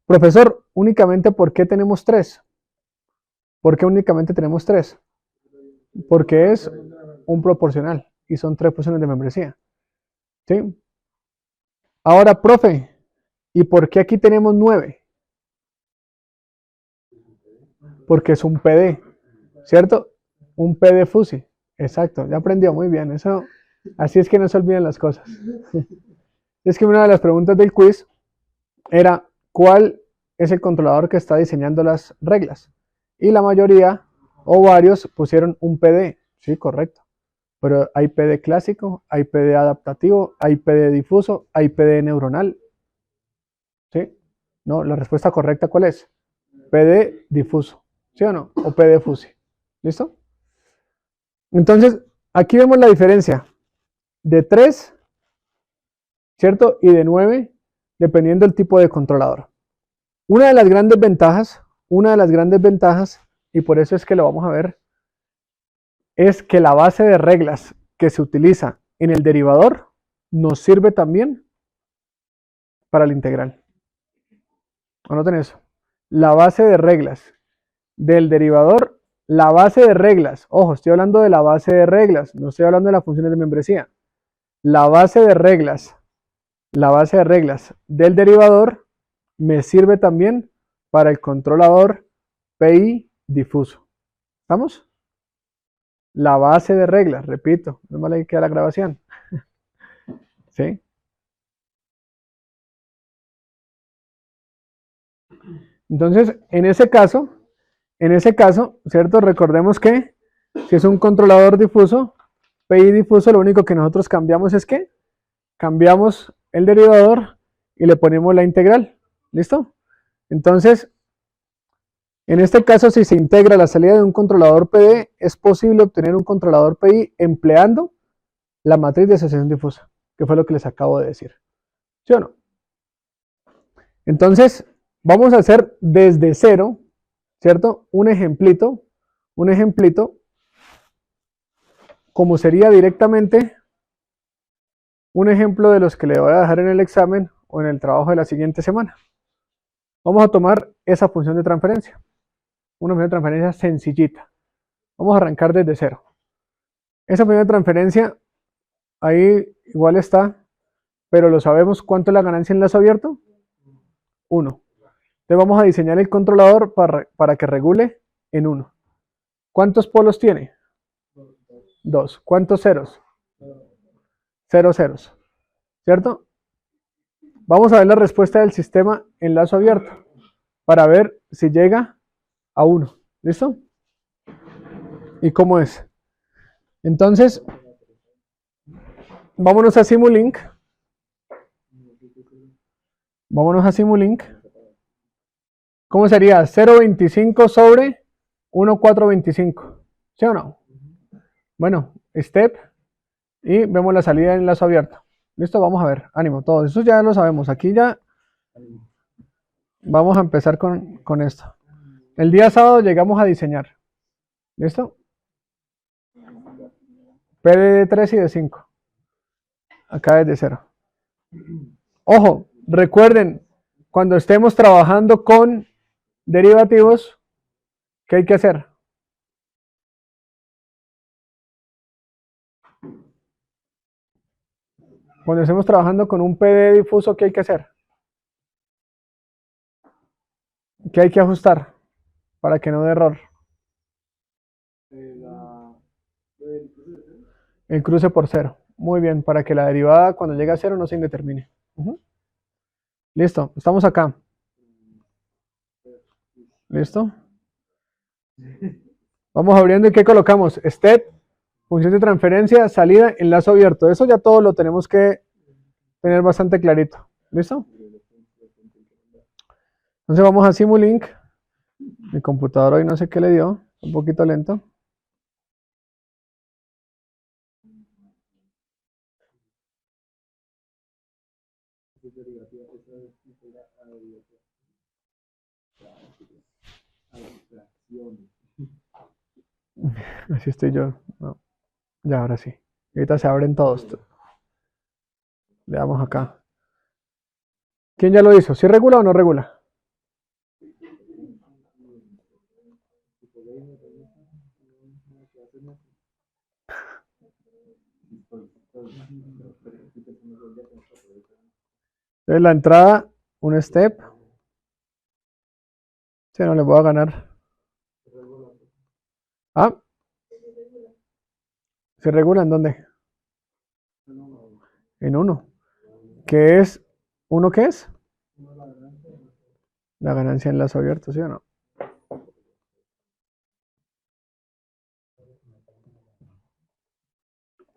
Profesor, únicamente ¿por qué tenemos 3? ¿Por qué únicamente tenemos 3? Porque es un proporcional y son 3 funciones de membresía. ¿Sí? Ahora, profe, ¿y por qué aquí tenemos 9? Porque es un PD, ¿cierto? Un PD FUSI. Exacto, ya aprendió muy bien. Eso, así es que no se olviden las cosas. Es que una de las preguntas del quiz era, ¿cuál es el controlador que está diseñando las reglas? Y la mayoría, o varios, pusieron un PD. Sí, correcto. Pero hay PD clásico, hay PD adaptativo, hay PD difuso, hay PD neuronal. ¿Sí? No, la respuesta correcta, ¿cuál es? PD difuso. ¿Sí o no? O PD fusi. ¿Listo? Entonces, aquí vemos la diferencia de 3, ¿cierto? Y de 9, dependiendo del tipo de controlador. Una de las grandes ventajas, y por eso es que lo vamos a ver, es que la base de reglas que se utiliza en el derivador nos sirve también para el integral. Anoten eso. La base de reglas del derivador, la base de reglas, ojo, estoy hablando de la base de reglas, no estoy hablando de las funciones de membresía. La base de reglas del derivador me sirve también para el controlador PI difuso. ¿Estamos? La base de reglas, repito, no me le queda la grabación. ¿Sí? Entonces, en ese caso, ¿cierto? Recordemos que si es un controlador difuso, PI difuso, lo único que nosotros cambiamos es que cambiamos el derivador y le ponemos la integral. ¿Listo? Entonces, en este caso, si se integra la salida de un controlador PD, es posible obtener un controlador PI empleando la matriz de asociación difusa, que fue lo que les acabo de decir. ¿Sí o no? Entonces, vamos a hacer desde cero, ¿cierto? Un ejemplito, como sería directamente un ejemplo de los que le voy a dejar en el examen o en el trabajo de la siguiente semana. Vamos a tomar esa función de transferencia, una función de transferencia sencillita. Vamos a arrancar desde cero. Esa función de transferencia, ahí igual está, pero lo sabemos. ¿Cuánto es la ganancia en lazo abierto? 1. Entonces vamos a diseñar el controlador para que regule en 1. ¿Cuántos polos tiene? 2. ¿Cuántos ceros? 0 ceros. ¿Cierto? Vamos a ver la respuesta del sistema en lazo abierto para ver si llega a 1. ¿Listo? ¿Y cómo es? Entonces, vámonos a Simulink. ¿Cómo sería? 0,25 sobre 1,425. ¿Sí o no? Bueno, step. Y vemos la salida en lazo abierto. Listo, vamos a ver. Ánimo, todos. Eso ya lo sabemos. Aquí ya vamos a empezar con esto. El día sábado llegamos a diseñar. ¿Listo? P de 3 y de 5. Acá es de 0. Ojo, recuerden, cuando estemos trabajando con derivativos, ¿qué hay que hacer? Cuando estemos trabajando con un PD difuso, ¿qué hay que hacer? ¿Qué hay que ajustar para que no dé error? El cruce por 0. Muy bien, para que la derivada cuando llegue a 0 no se indetermine. Listo, estamos acá. ¿Listo? Vamos abriendo y ¿qué colocamos? Step, función de transferencia, salida, enlace abierto. Eso ya todo lo tenemos que tener bastante clarito. ¿Listo? Entonces vamos a Simulink. Mi computador hoy no sé qué le dio, un poquito lento. Así estoy yo. No. Ya, ahora sí. Ahorita se abren todos. Le damos acá. ¿Quién ya lo hizo? ¿Sí regula o no regula? Entonces la entrada, un step. Si no le voy a ganar. Ah, ¿se regula en dónde? En 1. ¿Qué es? ¿1 qué es? La ganancia en lazo abierto, ¿sí o no?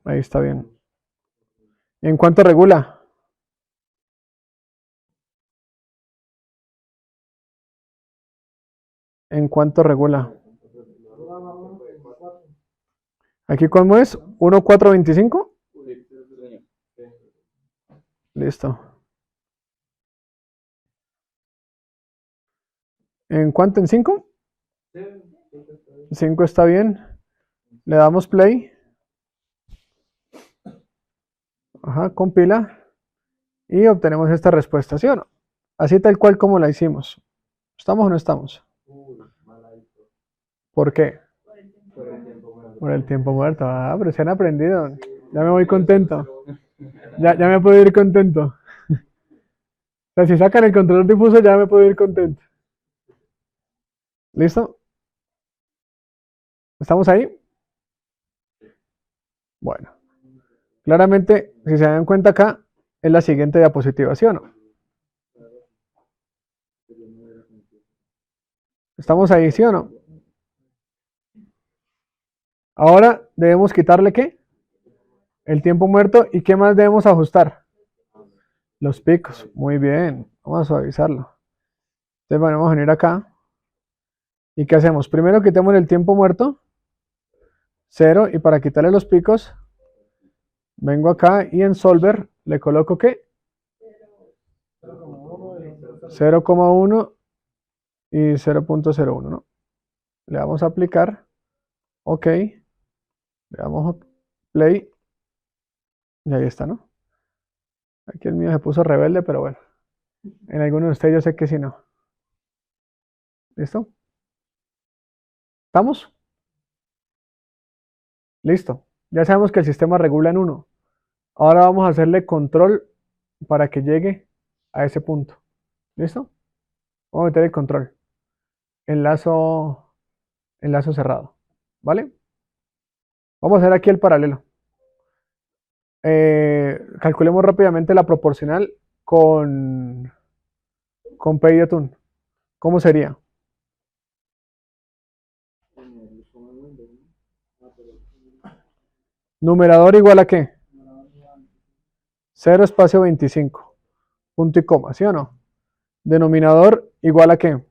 Ahí está bien. ¿En cuánto regula? ¿En cuánto regula? ¿Aquí cómo es? ¿1,425? Listo. ¿En cuánto? ¿En 5? 5 está bien. Le damos play. Ajá, compila. Y obtenemos esta respuesta, ¿sí o no? Así tal cual como la hicimos. ¿Estamos o no estamos? ¿Por qué? Por el tiempo muerto. Ah, pero se han aprendido. Ya me voy contento. Ya me puedo ir contento. O sea, si sacan el controlador difuso, ya me puedo ir contento. ¿Listo? ¿Estamos ahí? Bueno. Claramente, si se dan cuenta acá, es la siguiente diapositiva, ¿sí o no? ¿Estamos ahí, sí o no? Ahora debemos quitarle ¿qué? El tiempo muerto. ¿Y qué más debemos ajustar? Los picos. Muy bien. Vamos a suavizarlo. Entonces, bueno, vamos a venir acá. ¿Y qué hacemos? Primero quitemos el tiempo muerto. 0. Y para quitarle los picos, vengo acá y en Solver le coloco ¿qué? 0,1 y 0,01, ¿no? Le vamos a aplicar. OK. Le damos a play. Y ahí está, ¿no? Aquí el mío se puso rebelde, pero bueno. En algunos de ustedes yo sé que sí no. ¿Listo? ¿Estamos? Listo. Ya sabemos que el sistema regula en 1. Ahora vamos a hacerle control para que llegue a ese punto. ¿Listo? Vamos a meter el control. Enlazo cerrado. ¿Vale? Vamos a hacer aquí el paralelo. Calculemos rápidamente la proporcional con PyTune. ¿Cómo sería? Numerador igual a ¿qué? 0 espacio 25. Punto y coma, ¿sí o no? Denominador igual a ¿qué?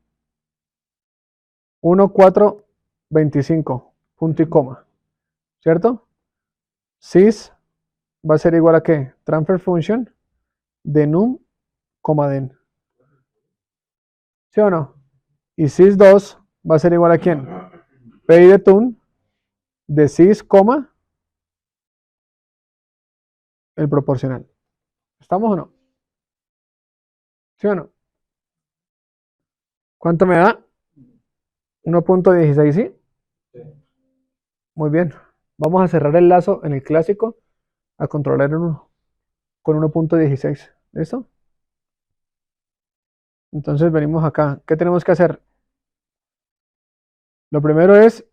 1, 4, 25, punto y coma, ¿cierto? Sys va a ser igual a ¿qué? Transfer function de num, den. ¿Sí o no? Y sys2 va a ser igual a ¿quién? Pay de tun de sys, el proporcional. ¿Estamos o no? ¿Sí o no? ¿Cuánto me da? 1.16, ¿sí? Muy bien. Vamos a cerrar el lazo en el clásico a controlar con 1.16. ¿Listo? Entonces venimos acá. ¿Qué tenemos que hacer? Lo primero es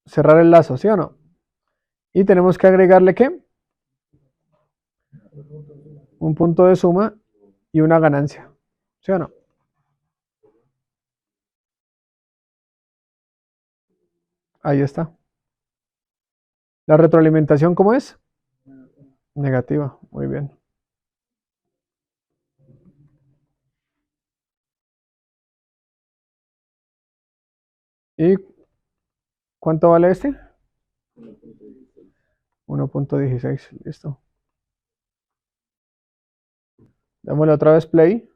cerrar el lazo, ¿sí o no? Y tenemos que agregarle ¿qué? Un punto de suma y una ganancia, ¿sí o no? Ahí está. ¿La retroalimentación cómo es? Negativa, muy bien. ¿Y cuánto vale este? 1.16, listo. Démosle otra vez play.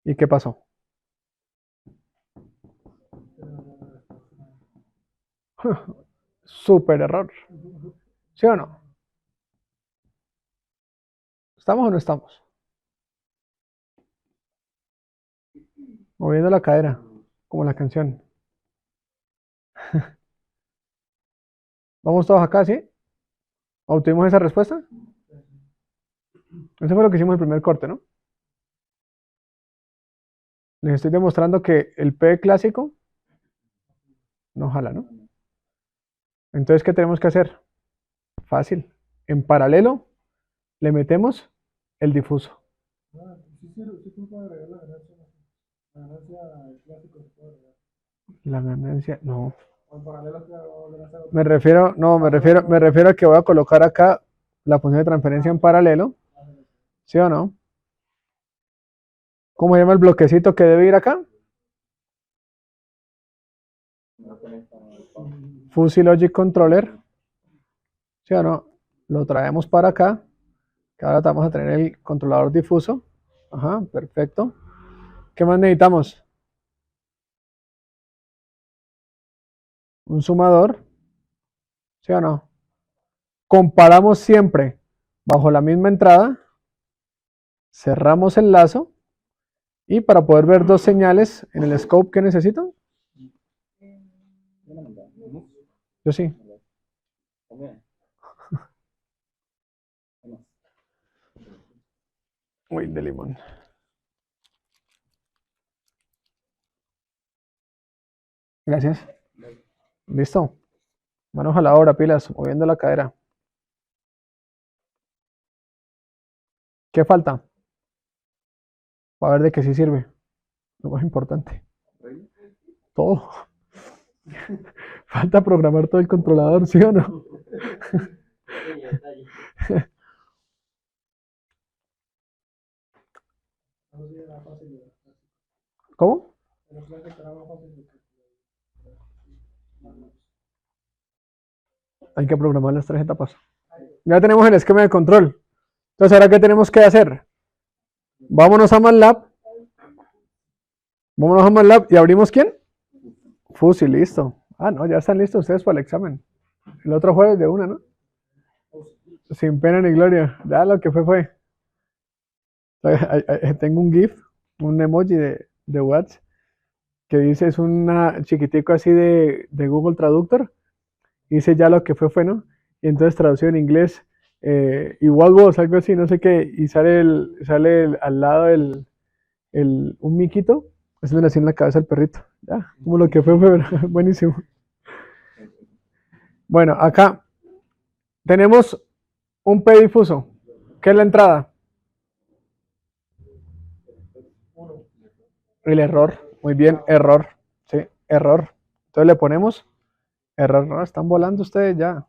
¿Y qué pasó? Súper error. ¿Sí o no? ¿Estamos o no estamos? Moviendo la cadera, como la canción. ¿Vamos todos acá, sí? ¿Obtuvimos esa respuesta? Eso fue lo que hicimos en el primer corte, ¿no? Les estoy demostrando que el P clásico no jala, ¿no? Entonces, ¿qué tenemos que hacer? Fácil. En paralelo, le metemos el difuso. Sí se puede agregar la ganancia. La ganancia del clásico se puede agregar. La ganancia, no. O en paralelo que va a volver a hacer otro. Me refiero a que voy a colocar acá la función de transferencia en paralelo. ¿Sí o no? ¿Cómo se llama el bloquecito que debe ir acá? Fuzzy Logic Controller. ¿Sí o no? Lo traemos para acá. Que ahora vamos a tener el controlador difuso. Ajá, perfecto. ¿Qué más necesitamos? Un sumador. ¿Sí o no? Comparamos siempre bajo la misma entrada. Cerramos el lazo. Y para poder ver dos señales en el scope, ¿qué necesito? Yo sí. Uy, de limón. Gracias. Listo. Manos a la obra, pilas, moviendo la cadera. ¿Qué falta? Para ver de qué sí sirve. Lo más importante. Todo. Falta programar todo el controlador, ¿sí o no? ¿Cómo? Hay que programar las 3 etapas. Ya tenemos el esquema de control. Entonces, ¿ahora qué tenemos que hacer? Vámonos a MATLAB. Vámonos a MATLAB y abrimos ¿quién? Fuzzy, listo. Ah, no, ya están listos ustedes para el examen. El otro jueves de una, ¿no? Sin pena ni gloria. Ya lo que fue. Tengo un GIF, un emoji de WhatsApp que dice, es una chiquitico así de Google Traductor. Dice ya lo que fue, ¿no? Y entonces traducido en inglés, igual vos, algo así, no sé qué, y sale al lado un miquito, haciéndole así en la cabeza al perrito. Ya, como lo que fue, buenísimo. Bueno, acá tenemos un P difuso. ¿Qué es la entrada? El error. Muy bien, error. Sí, error. Entonces le ponemos error. No, están volando ustedes ya.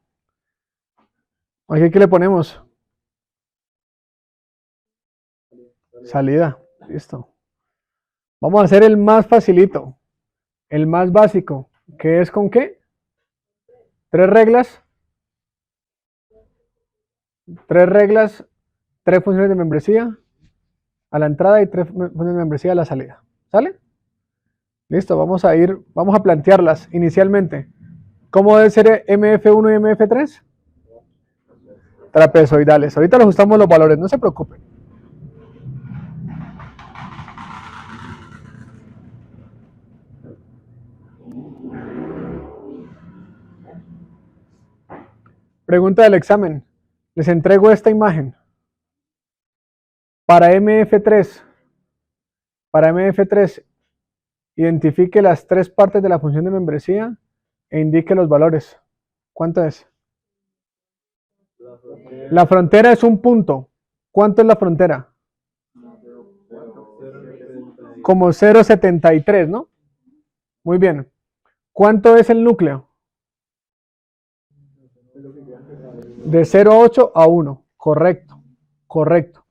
Aquí, ¿qué le ponemos? Salida. Listo. Vamos a hacer el más facilito, el más básico, que es ¿con qué? Tres reglas, tres funciones de membresía a la entrada y tres funciones de membresía a la salida. ¿Sale? Listo, vamos a plantearlas inicialmente. ¿Cómo debe ser MF1 y MF3? Trapezoidales. Ahorita le ajustamos los valores, no se preocupen. Pregunta del examen. Les entrego esta imagen. Para MF3, identifique las tres partes de la función de membresía e indique los valores. ¿Cuánto es? La frontera es un punto. ¿Cuánto es la frontera? Como 0,73, ¿no? Muy bien. ¿Cuánto es el núcleo? De 0,8 a 1. Correcto, correcto.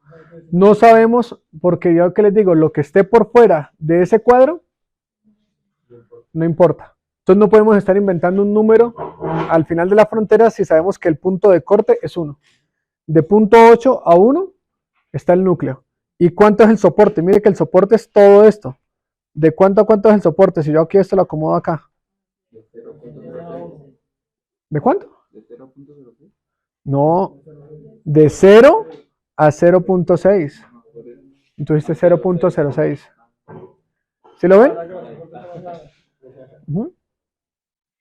No sabemos, porque yo que les digo, lo que esté por fuera de ese cuadro, no importa. Entonces no podemos estar inventando un número al final de la frontera si sabemos que el punto de corte es 1. De punto 8 a 1 está el núcleo. ¿Y cuánto es el soporte? Mire que el soporte es todo esto. ¿De cuánto a cuánto es el soporte? Si yo aquí esto lo acomodo acá. ¿De cuánto? No, de 0 a 0.6. Entonces 0.06. ¿Sí lo ven?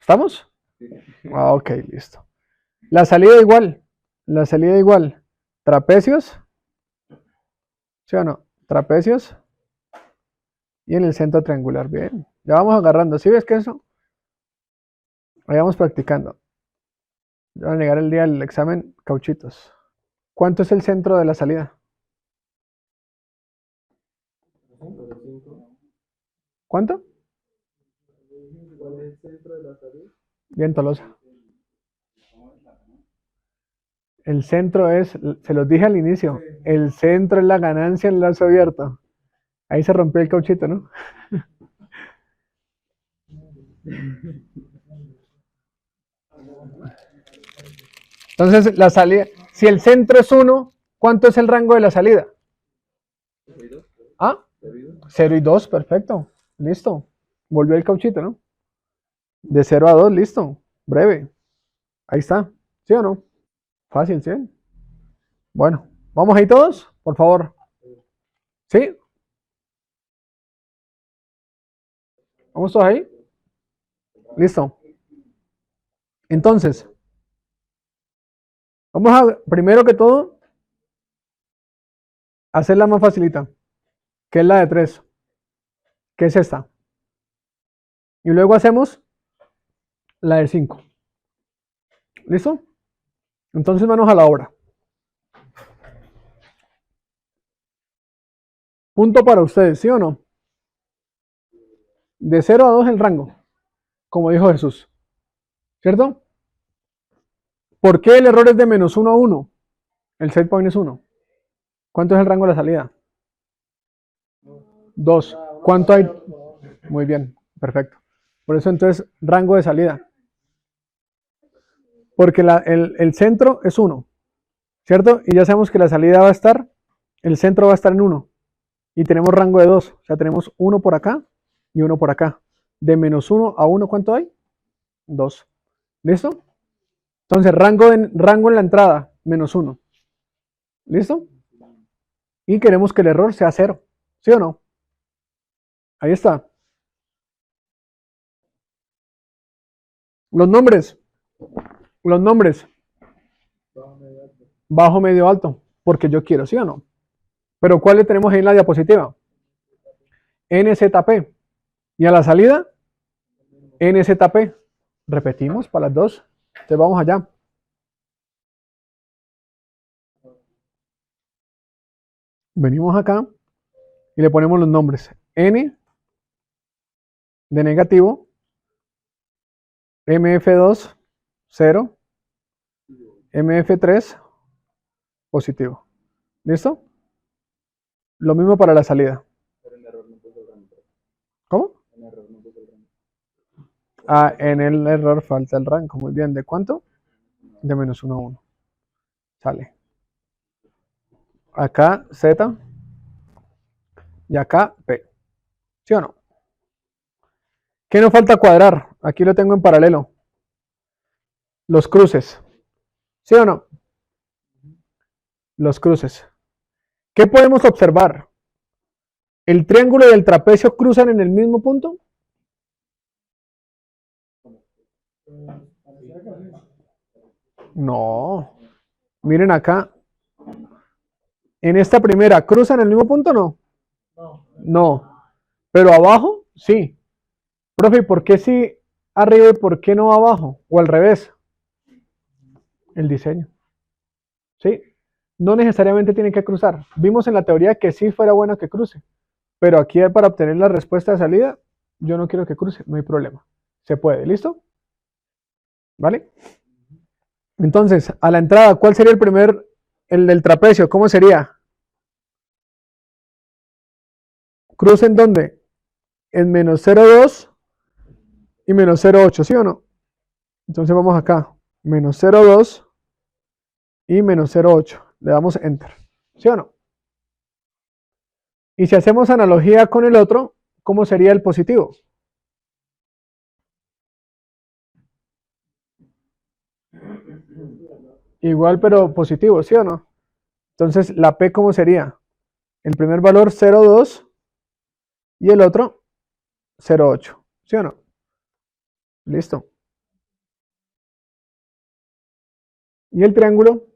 ¿Estamos? Ah, ok, listo. La salida igual. La salida igual. Trapecios. ¿Sí o no? Trapecios. Y en el centro triangular. Bien. Ya vamos agarrando. ¿Sí ves que eso? Vayamos practicando. Ya va a llegar el día del examen, cauchitos. ¿Cuánto es el centro de la salida? ¿Cuánto? Bien, Tolosa. El centro es, se los dije al inicio, el centro es la ganancia en lazo abierto. Ahí se rompió el cauchito, ¿no? Entonces, la salida, si el centro es 1, ¿cuánto es el rango de la salida? ¿Ah? 0 y 2, perfecto. Listo. Volvió el cauchito, ¿no? De 0 a 2, listo. Breve. Ahí está. ¿Sí o no? Fácil, ¿sí? Bueno, ¿vamos ahí todos? Por favor. ¿Sí? ¿Vamos todos ahí? Listo. Entonces, vamos a, primero que todo, hacer la más facilita, que es la de 3, que es esta. Y luego hacemos la de 5. ¿Listo? Entonces, manos a la obra. Punto para ustedes, ¿sí o no? De 0 a 2 el rango, como dijo Jesús. ¿Cierto? ¿Por qué el error es de menos 1 a 1? El set point es 1. ¿Cuánto es el rango de la salida? 2. ¿Cuánto hay? Muy bien, perfecto. Por eso entonces, rango de salida. Porque el centro es 1, ¿cierto? Y ya sabemos que la salida va a estar, el centro va a estar en 1. Y tenemos rango de 2. O sea, tenemos 1 por acá y 1 por acá. De menos 1 a 1, ¿cuánto hay? 2. ¿Listo? Entonces, rango en la entrada, menos 1. ¿Listo? Y queremos que el error sea 0. ¿Sí o no? Ahí está. Los nombres. Los nombres. Bajo, medio, alto. Porque yo quiero, ¿sí o no? Pero ¿cuál le tenemos ahí en la diapositiva? NZP. Y a la salida, NZP. Repetimos para las dos. Entonces vamos allá. Venimos acá y le ponemos los nombres. N de negativo, MF2, 0, MF3, positivo. ¿Listo? Lo mismo para la salida. ¿Cómo? Ah, en el error falta el rango. Muy bien. ¿De cuánto? De menos 1 a 1. Sale. Acá Z y acá P. ¿Sí o no? ¿Qué nos falta cuadrar? Aquí lo tengo en paralelo. Los cruces. ¿Sí o no? Los cruces. ¿Qué podemos observar? ¿El triángulo y el trapecio cruzan en el mismo punto? No. Miren acá. En esta primera, ¿cruzan en el mismo punto o no? No. Pero abajo, sí. Profe, ¿por qué sí arriba y por qué no abajo? O al revés. El diseño. ¿Sí? No necesariamente tienen que cruzar. Vimos en la teoría que sí fuera bueno que cruce. Pero aquí para obtener la respuesta de salida, yo no quiero que cruce, no hay problema. Se puede, ¿listo? ¿Vale? Entonces, a la entrada, ¿cuál sería el primer, el del trapecio? ¿Cómo sería? ¿Cruce en dónde? En menos 0,2 y menos 0,8, ¿sí o no? Entonces vamos acá, menos 0,2 y menos 0,8. Le damos Enter, ¿sí o no? Y si hacemos analogía con el otro, ¿cómo sería el positivo? Igual pero positivo, ¿sí o no? Entonces, la P, ¿cómo sería? El primer valor 0,2 y el otro 0,8, ¿sí o no? Listo. ¿Y el triángulo?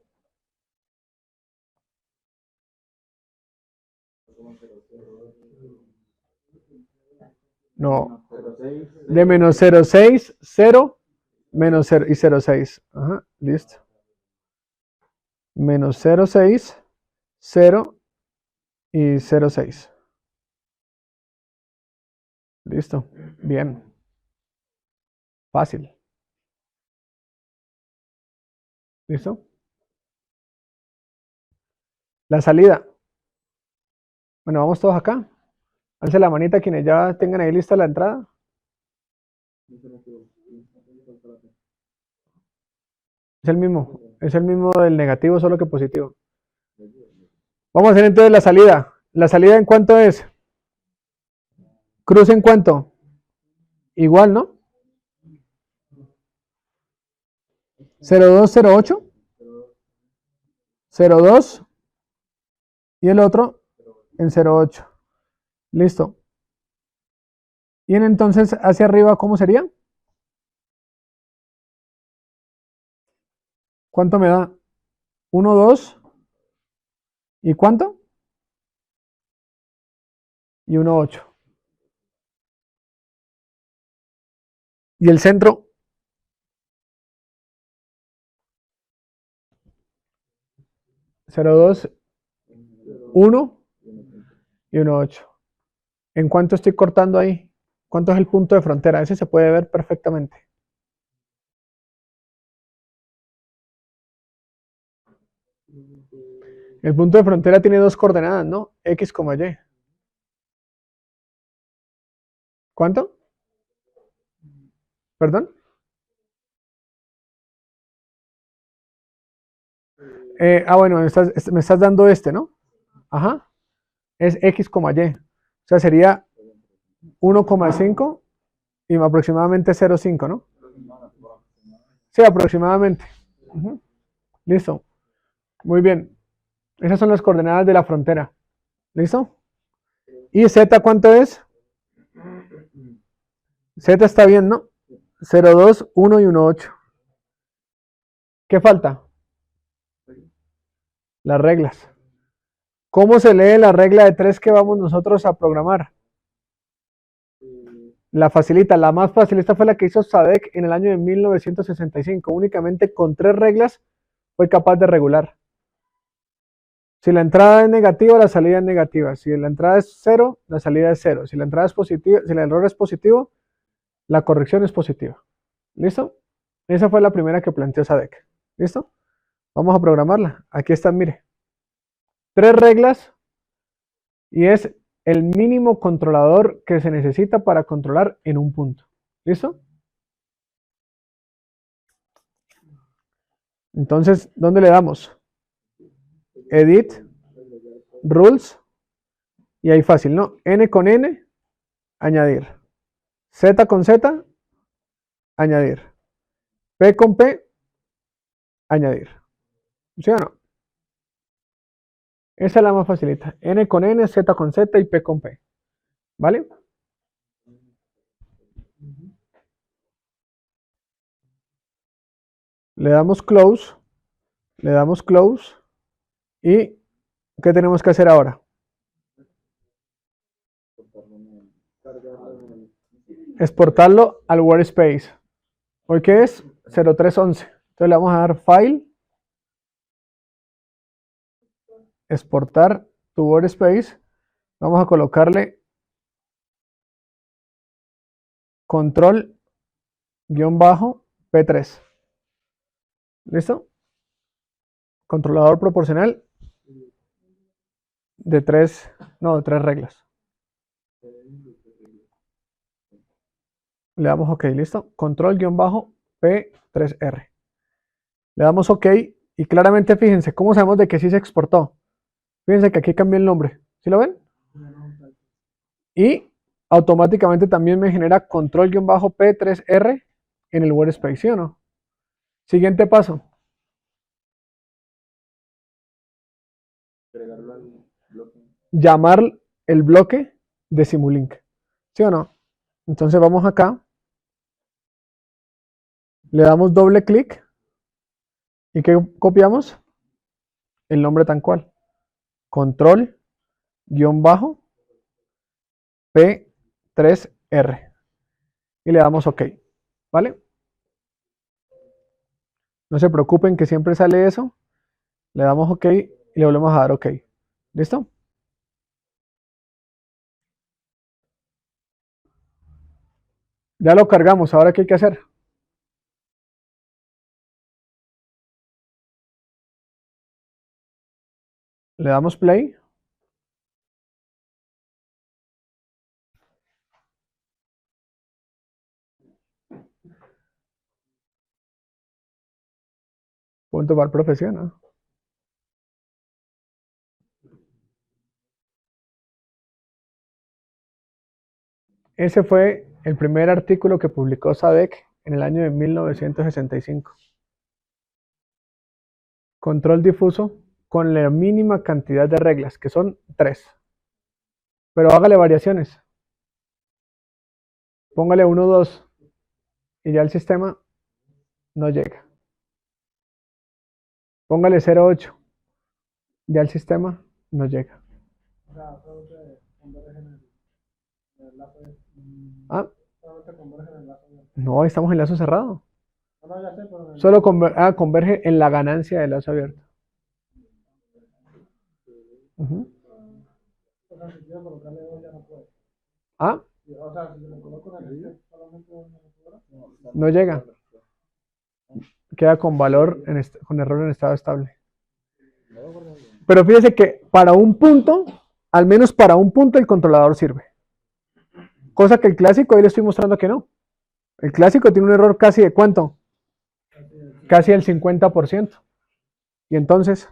No. De menos 0,6, 0, menos 0 y 0,6. Ajá, listo. Menos 0,6, 0 y 0,6. Listo. Bien. Fácil. ¿Listo? La salida. Bueno, vamos todos acá. Alce la manita quienes ya tengan ahí lista la entrada. Es el mismo del negativo, solo que positivo. Vamos a hacer entonces la salida. ¿La salida en cuánto es? ¿Cruce en cuánto? Igual, ¿no? 0,2, 0,8. 0,2 y el otro en 0,8. Listo. Y entonces hacia arriba, ¿cómo sería? ¿Cuánto me da? 1, 2 y ¿cuánto? Y 1, 8. ¿Y el centro? 0,2, 1 y 1, 8. ¿En cuánto estoy cortando ahí? ¿Cuánto es el punto de frontera? Ese se puede ver perfectamente. El punto de frontera tiene dos coordenadas, ¿no? X, Y. ¿Cuánto? ¿Perdón? Bueno, me estás dando este, ¿no? Ajá. Es X, Y. O sea, sería 1,5 y aproximadamente 0,5, ¿no? Sí, aproximadamente. Ujú. Listo. Muy bien. Esas son las coordenadas de la frontera. ¿Listo? ¿Y Z cuánto es? Z está bien, ¿no? 0,2, 1 y 1,8. ¿Qué falta? Las reglas. ¿Cómo se lee la regla de 3 que vamos nosotros a programar? La facilita, la más fácil. Esta fue la que hizo Sadek en el año de 1965. Únicamente con 3 reglas fue capaz de regular. Si la entrada es negativa, la salida es negativa. Si la entrada es 0, la salida es 0. Si la entrada es positiva, si el error es positivo, la corrección es positiva. ¿Listo? Esa fue la primera que planteó Sadek. ¿Listo? Vamos a programarla. Aquí están, mire. 3 reglas y es el mínimo controlador que se necesita para controlar en un punto. ¿Listo? Entonces, ¿dónde le damos? Edit, Rules, y ahí fácil, ¿no? N con N, añadir. Z con Z, añadir. P con P, añadir. ¿Sí o no? Esa es la más facilita. N con N, Z con Z y P con P. ¿Vale? Le damos close. Le damos close. ¿Y qué tenemos que hacer ahora? Exportarlo al workspace. ¿Hoy qué es? 0311. Entonces le vamos a dar File, exportar tu workspace. Vamos a colocarle control-P3. ¿Listo? Controlador proporcional de tres reglas. Le damos OK, listo. Control-P3R. Le damos OK y claramente fíjense, ¿cómo sabemos de que sí se exportó? Fíjense que aquí cambié el nombre. ¿Sí lo ven? Y automáticamente también me genera control-P3R en el workspace, ¿sí o no? Siguiente paso. Llamar el bloque de Simulink, ¿sí o no? Entonces vamos acá, le damos doble clic y ¿qué copiamos? El nombre tal cual. Control-P3R y le damos OK, ¿vale? No se preocupen que siempre sale eso. Le damos OK y le volvemos a dar OK. ¿Listo? Ya lo cargamos. ¿Ahora qué hay que hacer? Le damos play. Punto para profesión, ¿no? Ese fue el primer artículo que publicó SADC en el año de 1965. Control difuso con la mínima cantidad de reglas, que son 3. Pero hágale variaciones. Póngale 1, 2 y ya el sistema no llega. Póngale 0, 8. Ya el sistema no llega. Ah, no, estamos en lazo cerrado. Solo converge en la ganancia del lazo abierto. Ah, no llega. Queda con valor, con error en estado estable. Pero fíjese que para un punto, al menos para un punto, el controlador sirve. Cosa que el clásico, ahí le estoy mostrando que no. El clásico tiene un error casi de ¿cuánto? Casi el 50%. Y entonces,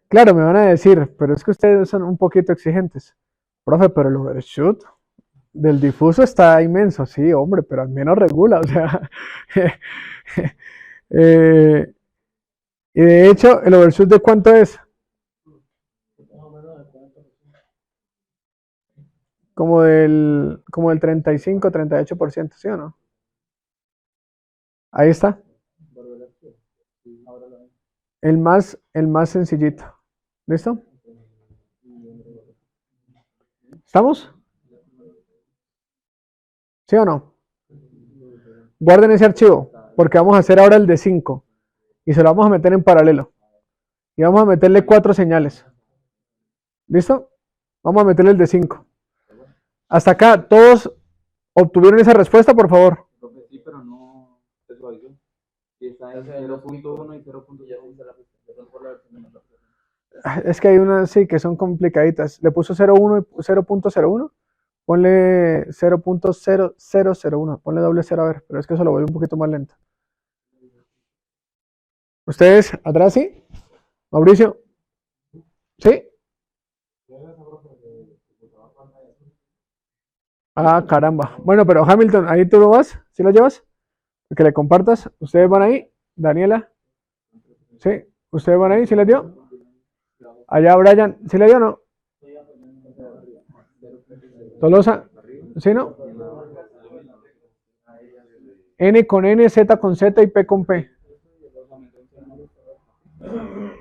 claro, me van a decir, pero es que ustedes son un poquito exigentes. Profe, pero el overshoot del difuso está inmenso. Sí, hombre, pero al menos regula, o sea. Y de hecho, ¿el overshoot de cuánto es? Como del 35, 38%, ¿sí o no? Ahí está. El más sencillito. ¿Listo? ¿Estamos? ¿Sí o no? Guarden ese archivo, porque vamos a hacer ahora el de 5. Y se lo vamos a meter en paralelo. Y vamos a meterle 4 señales. ¿Listo? Vamos a meterle el de 5. Hasta acá, ¿todos obtuvieron esa respuesta, por favor? Sí, pero no se suavizó. Y está en 0.1 y 0.2. Es que hay unas sí que son complicaditas. Le puso 0,1 y 0,01. Ponle 0,0001. Ponle doble cero a ver, pero es que eso lo vuelve un poquito más lento. ¿Ustedes atrás sí? Mauricio, ¿sí? Ah, caramba. Bueno, pero Hamilton, ahí tú lo vas, ¿sí lo llevas? Que le compartas. ¿Ustedes van ahí? Daniela, ¿sí? ¿Ustedes van ahí? ¿Sí les dio? Allá Brian, ¿sí le dio o no? Tolosa, ¿sí no? N con N, Z con Z y P con P.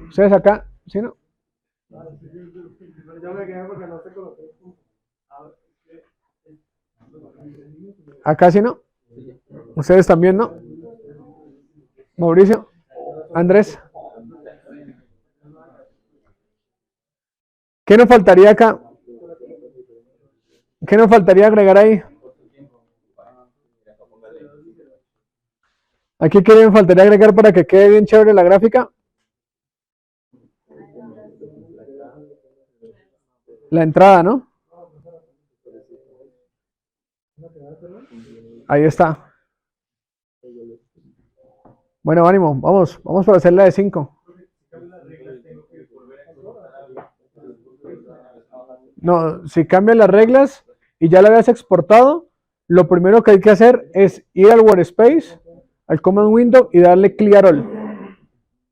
¿Ustedes acá? ¿Sí no? Ya me quedé porque no sé cómo. Acá sí no. Ustedes también no. Mauricio, Andrés. ¿Qué nos faltaría acá? ¿Qué nos faltaría agregar ahí? Aquí qué me faltaría agregar para que quede bien chévere la gráfica. La entrada, ¿no? Ahí está. Bueno, ánimo, vamos para hacer la de 5. No, si cambian las reglas y ya la habías exportado, lo primero que hay que hacer es ir al workspace, al command window y darle clear all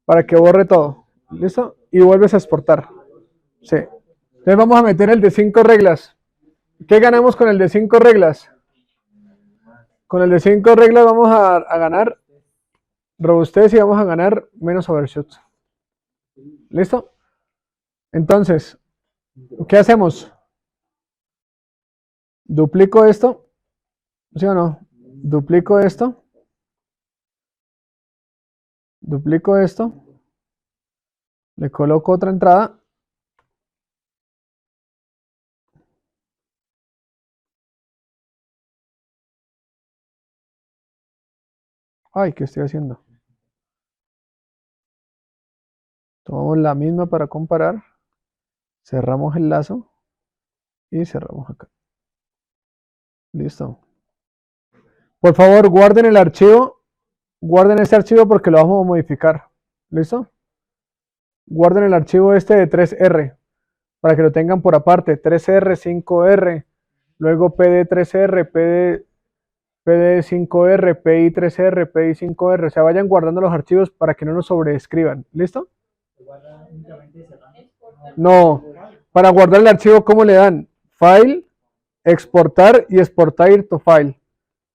para que borre todo. ¿Listo? Y vuelves a exportar. Sí. Entonces vamos a meter el de 5 reglas. ¿Qué ganamos con el de 5 reglas? Con el de 5 reglas vamos a ganar robustez y vamos a ganar menos overshoot. ¿Listo? Entonces, ¿qué hacemos? Duplico esto, ¿sí o no? Duplico esto, le coloco otra entrada. Ay, ¿qué estoy haciendo? Tomamos la misma para comparar, cerramos el lazo y cerramos acá. Listo. Por favor, guarden el archivo, guarden este archivo porque lo vamos a modificar. ¿Listo? Guarden el archivo este de 3R para que lo tengan por aparte. 3R, 5R, luego PD3R, PD5R, PI3R, PI5R. O sea, vayan guardando los archivos para que no nos sobreescriban. ¿Listo? No. Para guardar el archivo, ¿cómo le dan? File, exportar y exportar to file.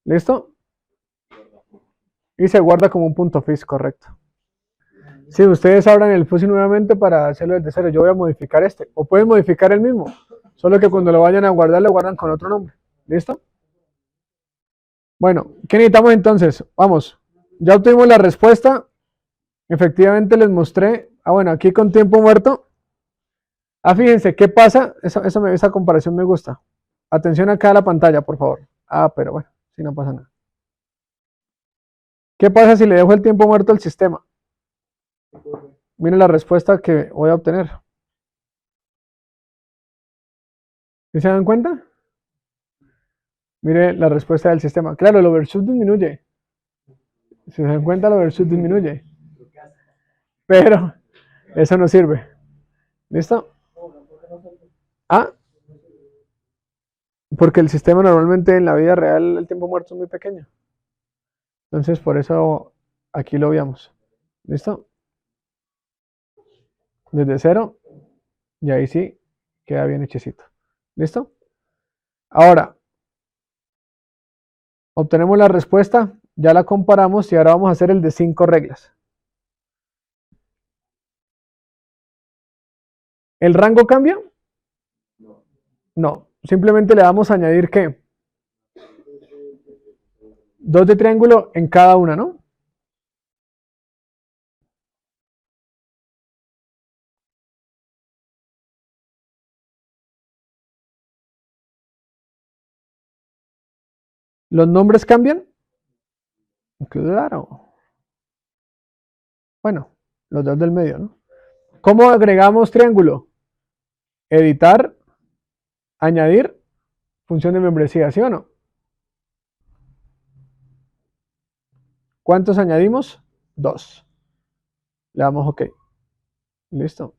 ¿Listo? Y se guarda como un punto .fis, correcto. Si ustedes abran el fuzzy nuevamente para hacerlo desde cero, yo voy a modificar este. O pueden modificar el mismo. Solo que cuando lo vayan a guardar, lo guardan con otro nombre. ¿Listo? Bueno, ¿qué necesitamos entonces? Vamos. Ya obtuvimos la respuesta. Efectivamente les mostré. Ah, bueno, aquí con tiempo muerto. Ah, fíjense, ¿qué pasa? Esa comparación me gusta. Atención acá a la pantalla, por favor. Ah, pero bueno, si no pasa nada. ¿Qué pasa si le dejo el tiempo muerto al sistema? Miren la respuesta que voy a obtener. ¿Sí se dan cuenta? Mire la respuesta del sistema. Claro, el overshoot disminuye. Si se dan cuenta, el overshoot disminuye. Pero eso no sirve. ¿Listo? Ah, porque el sistema normalmente en la vida real el tiempo muerto es muy pequeño. Entonces por eso aquí lo veamos. ¿Listo? Desde cero. Y ahí sí queda bien hechecito. ¿Listo? Ahora, obtenemos la respuesta, ya la comparamos y ahora vamos a hacer el de 5 reglas. ¿El rango cambia? No, simplemente le vamos a añadir ¿qué? 2 de triángulo en cada una, ¿no? ¿Los nombres cambian? Claro. Bueno, los dos del medio, ¿no? ¿Cómo agregamos triángulo? Editar, añadir, función de membresía, ¿sí o no? ¿Cuántos añadimos? 2. Le damos OK. Listo.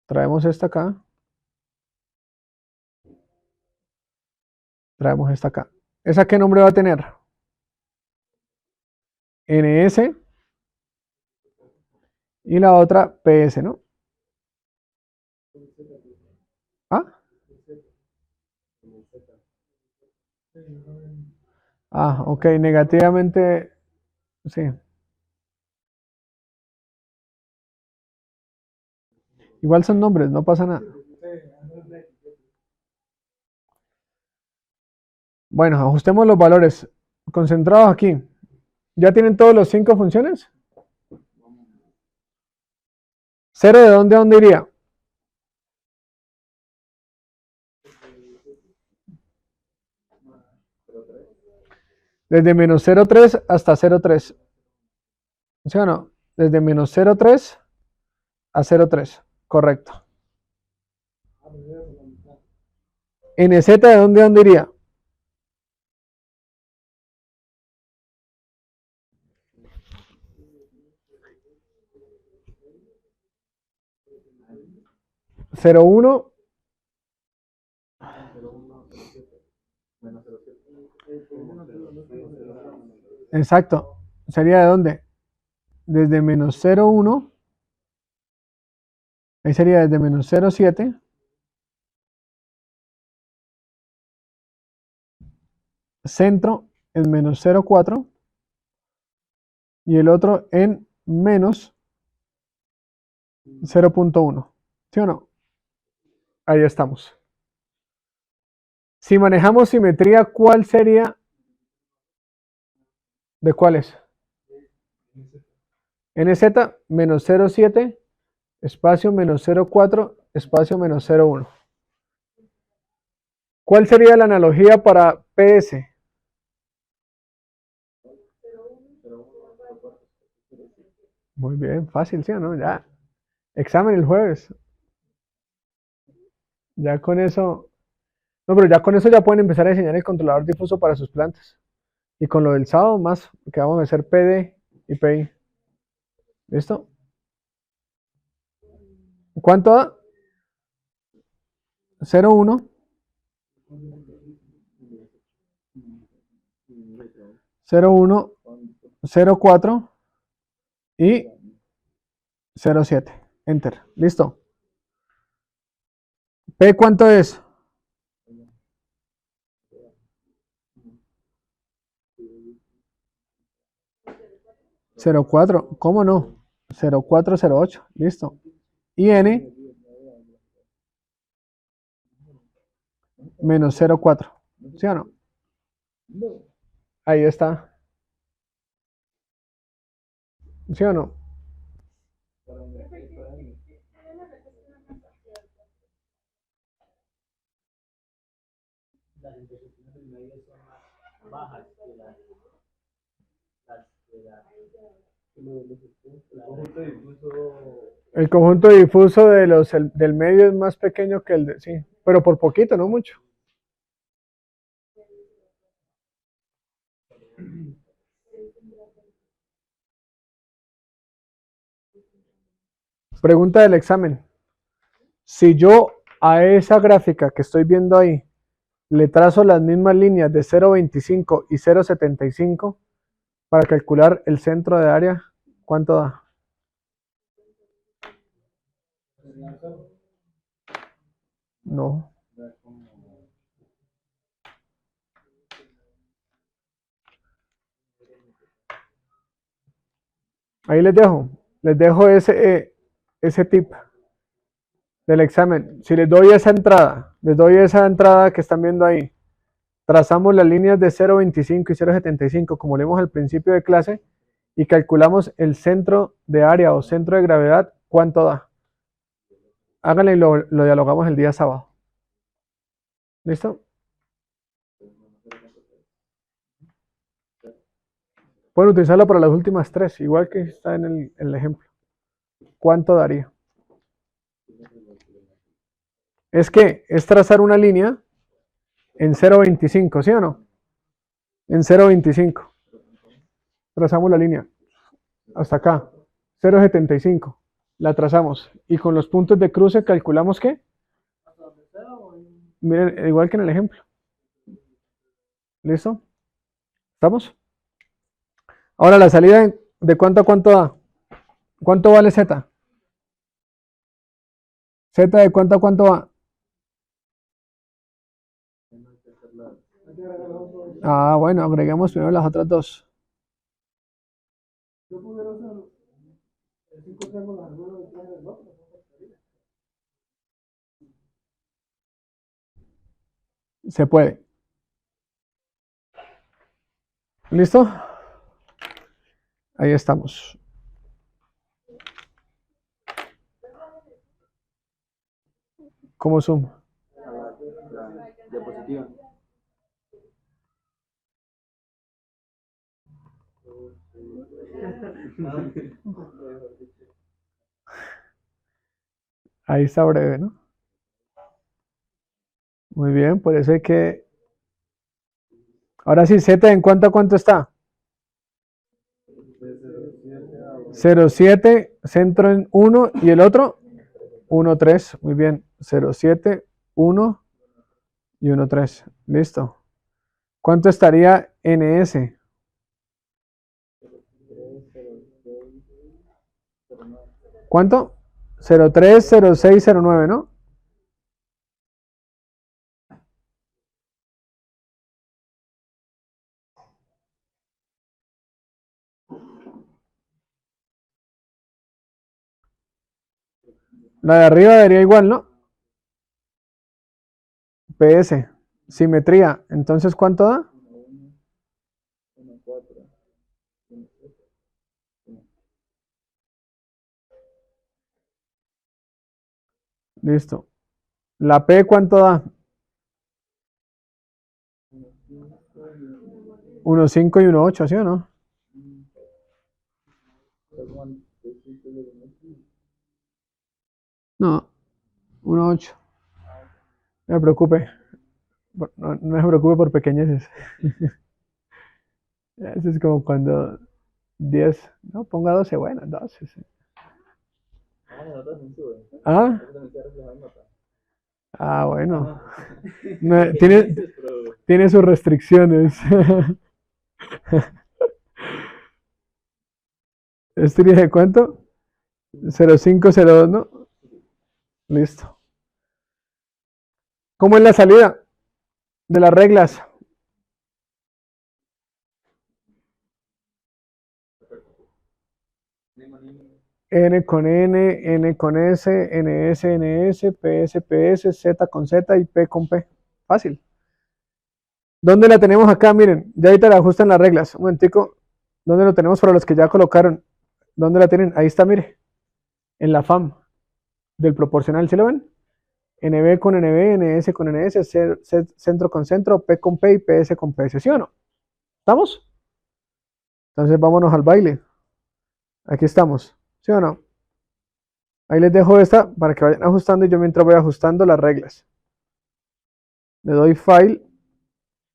Traemos esta acá. Traemos esta acá. ¿Esa qué nombre va a tener? NS. Y la otra PS, ¿no? ¿Ah? Ah, OK. Negativamente, sí. Igual son nombres, no pasa nada. Bueno, ajustemos los valores. Concentrados aquí. ¿Ya tienen todos los 5 funciones? ¿0 de dónde a dónde iría? Desde menos 0,3 hasta 0,3. ¿Sí o no? Desde menos 0,3 a 0,3. Correcto. ¿NZ de dónde a dónde iría? ¿0, 1? Exacto. ¿Sería de dónde? Desde menos 0,1. Ahí sería desde menos 0,7. Centro en menos 0,4. Y el otro en menos 0,1. ¿Sí o no? Ahí estamos. Si manejamos simetría, ¿cuál sería? ¿De cuáles? NZ menos 0,7, espacio menos 0,4, espacio menos 0,1. ¿Cuál sería la analogía para PS? Muy bien, fácil, ¿sí o no? Ya. Examen el jueves. Ya con eso. No, pero ya con eso ya pueden empezar a diseñar el controlador difuso para sus plantas. Y con lo del sábado más, que vamos a hacer PD y PI. ¿Listo? ¿Cuánto da? 0,1, 0,1, 0,4 y 0,7. Enter. ¿Listo? ¿P cuánto es? 0,4. ¿Cómo no? 0,408. Listo. Y N menos 0,4. ¿Sí o no? Ahí está. ¿Sí o no? Las intersecciones del medio son más bajas que las El conjunto difuso del medio es más pequeño que el de... Sí, pero por poquito, no mucho. Pregunta del examen. Si yo a esa gráfica que estoy viendo ahí le trazo las mismas líneas de 0,25 y 0,75 para calcular el centro de área, ¿cuánto da? No. Ahí les dejo ese tip del examen. Si les doy esa entrada que están viendo ahí, trazamos las líneas de 0,25 y 0,75 como leímos al principio de clase y calculamos el centro de área o centro de gravedad, ¿cuánto da? Háganlo y lo dialogamos el día sábado. ¿Listo? Pueden utilizarlo para las últimas tres, igual que está en el ejemplo. ¿Cuánto daría? Es que es trazar una línea en 0.25, ¿sí o no? En 0.25. Trazamos la línea hasta acá, 0.75. La trazamos y con los puntos de cruce calculamos ¿qué? Miren, igual que en el ejemplo. ¿Listo? ¿Estamos? Ahora la salida de cuánto a cuánto da. ¿Cuánto vale Z? Z de cuánto a cuánto va. Ah, bueno, agreguemos primero las otras dos. Yo pudiera hacer el 5 triángulos al menos detrás del otro. Se puede. ¿Listo? Ahí estamos. ¿Cómo zoom? La diapositiva. Ahí está breve, ¿no? Muy bien, por eso hay que... Ahora sí, Z en cuánto a cuánto está. 0,7, centro en 1 y el otro 1,3. Muy bien, 0,7, 1 y 1,3. Listo. ¿Cuánto estaría NS? ¿Cuánto? 0,3, 0,6, 0,9, ¿no? La de arriba daría igual, ¿no? PS, simetría. Entonces, ¿cuánto da? Listo. ¿La P cuánto da? 1,5 y 1,8, ¿sí o no? No, 1,8. No me preocupe. No se preocupe por pequeñeces. Eso es como cuando 10, no, ponga 12, bueno, 12. Sí. ¿Ah? Ah, bueno. No, tiene sus restricciones. ¿Este de cuánto? 0,5, 0,2, ¿no? Listo. ¿Cómo es la salida de las reglas? N con N, N con S, NS, NS, PS, PS, Z con Z y P con P. Fácil. ¿Dónde la tenemos acá? Miren, ya ahorita la ajustan las reglas. Un momentico. ¿Dónde lo tenemos para los que ya colocaron? ¿Dónde la tienen? Ahí está, mire. En la FAM del proporcional, ¿sí lo ven? NB con NB, NS con NS, centro con centro, P con P y PS con PS, ¿sí o no? ¿Estamos? Entonces vámonos al baile. Aquí estamos, ¿sí o no? Ahí les dejo esta para que vayan ajustando y yo mientras voy ajustando las reglas. Le doy File,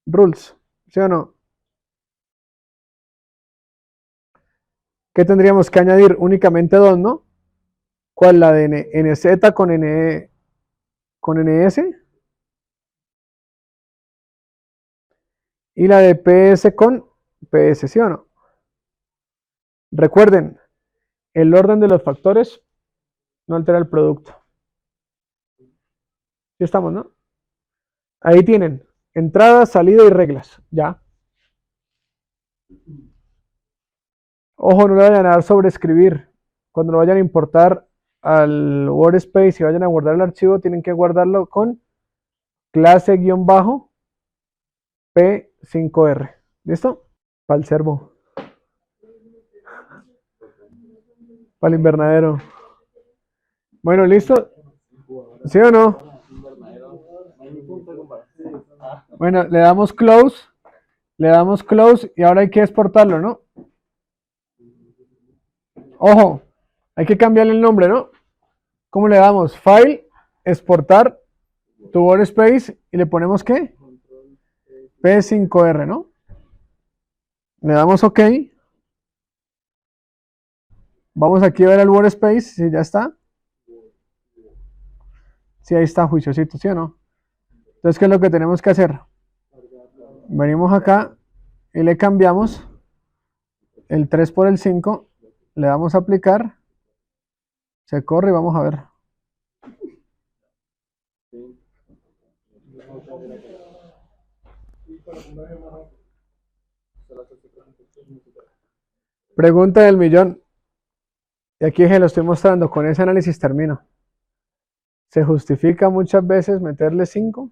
Rules, ¿sí o no? ¿Qué tendríamos que añadir? Únicamente dos, ¿no? ¿Cuál? La de NZ con NS y la de PS con PS, ¿sí o no? Recuerden, el orden de los factores no altera el producto. ¿Sí estamos, no? Ahí tienen entrada, salida y reglas, ya. Ojo, no le vayan a dar sobreescribir. Cuando lo vayan a importar al Workspace y vayan a guardar el archivo, tienen que guardarlo con clase-p5r. ¿Listo? Para el servo. Para el invernadero. Bueno, ¿listo? ¿Sí o no? Bueno, le damos close y ahora hay que exportarlo, ¿no? Ojo, hay que cambiarle el nombre, ¿no? ¿Cómo le damos? File, exportar, to workspace, y le ponemos ¿qué? P5R, ¿no? Le damos OK. Vamos aquí a ver el workspace, si ya está. Si ahí está, juiciosito, ¿sí o no? Entonces, ¿qué es lo que tenemos que hacer? Venimos acá y le cambiamos el 3 por el 5, le damos a aplicar, se corre y vamos a ver. Pregunta del millón. Y aquí se lo estoy mostrando, con ese análisis termino. ¿Se justifica muchas veces meterle 5?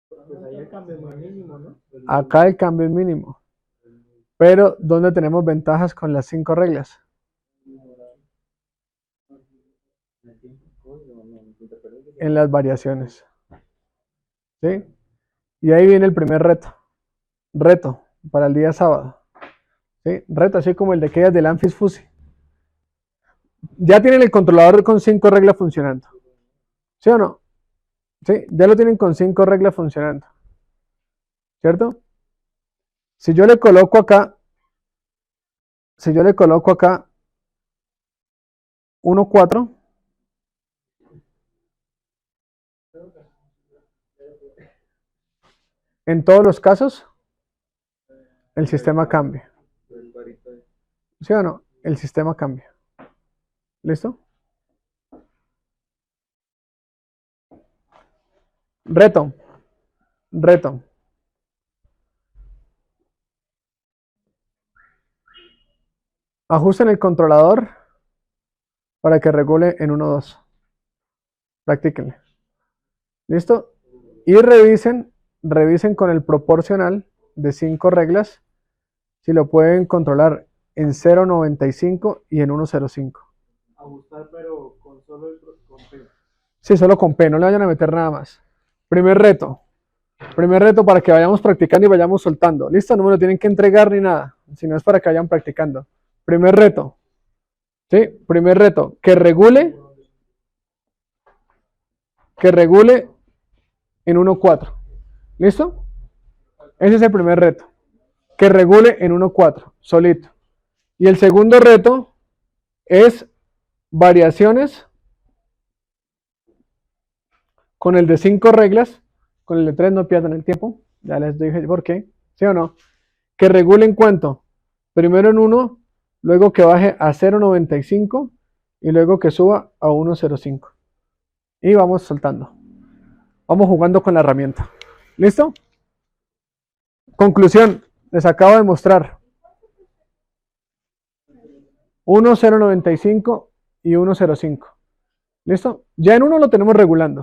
Pues ahí el cambio es mínimo, ¿no? Acá el cambio es mínimo. Pero, ¿dónde tenemos ventajas con las 5 reglas? En las variaciones. ¿Sí? Y ahí viene el primer reto. Reto para el día sábado. ¿Sí? Reto así como el de aquellas del Anfis Fusi. Ya tienen el controlador con 5 reglas funcionando. ¿Sí o no? Sí, ya lo tienen con 5 reglas funcionando. ¿Cierto? Si yo le coloco acá 1,4, en todos los casos, el sistema cambia. ¿Sí o no? El sistema cambia. ¿Listo? Reto. Ajusten el controlador para que regule en 1.2. Practíquenle. ¿Listo? Y revisen con el proporcional de 5 reglas si lo pueden controlar en 0.95 y en 1.05. Ajustar, pero con solo con P. Sí, solo con P, no le vayan a meter nada más. Primer reto para que vayamos practicando y vayamos soltando. ¿Listo? No me lo tienen que entregar ni nada, sino es para que vayan practicando. Primer reto. ¿Sí? Primer reto. Que regule en 1.4. ¿Listo? Ese es el primer reto. Que regule en 1.4, solito. Y el segundo reto es variaciones con el de 5 reglas. Con el de 3 no pierdan el tiempo. Ya les dije por qué. ¿Sí o no? Que regule en cuánto. Primero en 1, luego que baje a 0.95 y luego que suba a 1.05. Y vamos soltando. Vamos jugando con la herramienta. ¿Listo? Conclusión. Les acabo de mostrar 1.095 y 1.05. ¿Listo? Ya en 1 lo tenemos regulando.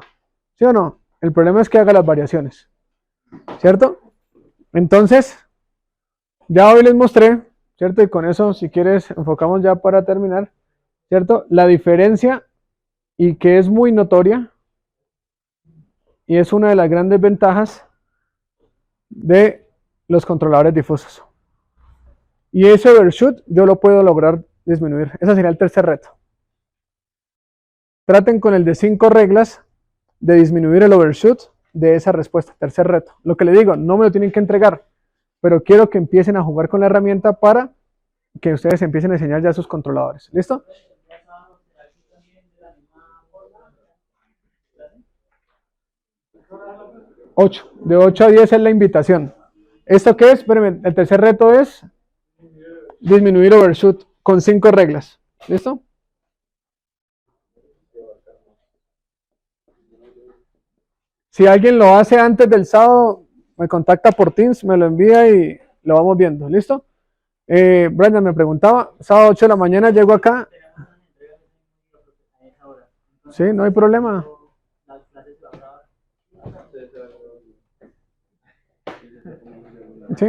¿Sí o no? El problema es que haga las variaciones. ¿Cierto? Entonces, ya hoy les mostré, ¿cierto? Y con eso, si quieres, enfocamos ya para terminar, ¿cierto? La diferencia, y que es muy notoria, y es una de las grandes ventajas de los controladores difusos. Y ese overshoot yo lo puedo lograr disminuir. Ese sería el tercer reto. Traten con el de 5 reglas de disminuir el overshoot de esa respuesta. Tercer reto. Lo que le digo, no me lo tienen que entregar, pero quiero que empiecen a jugar con la herramienta para que ustedes empiecen a enseñar ya sus controladores. ¿Listo? 8. De 8 a 10 es la invitación. ¿Esto qué es? Espérenme, el tercer reto es disminuir overshoot con 5 reglas. ¿Listo? Si alguien lo hace antes del sábado, me contacta por Teams, me lo envía y lo vamos viendo. ¿Listo? Brandon me preguntaba, sábado 8 de la mañana llego acá. Sí, no hay problema. Sí.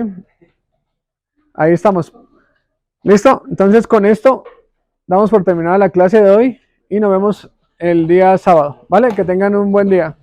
Ahí estamos. ¿Listo? Entonces con esto damos por terminada la clase de hoy y nos vemos el día sábado. ¿Vale? Que tengan un buen día.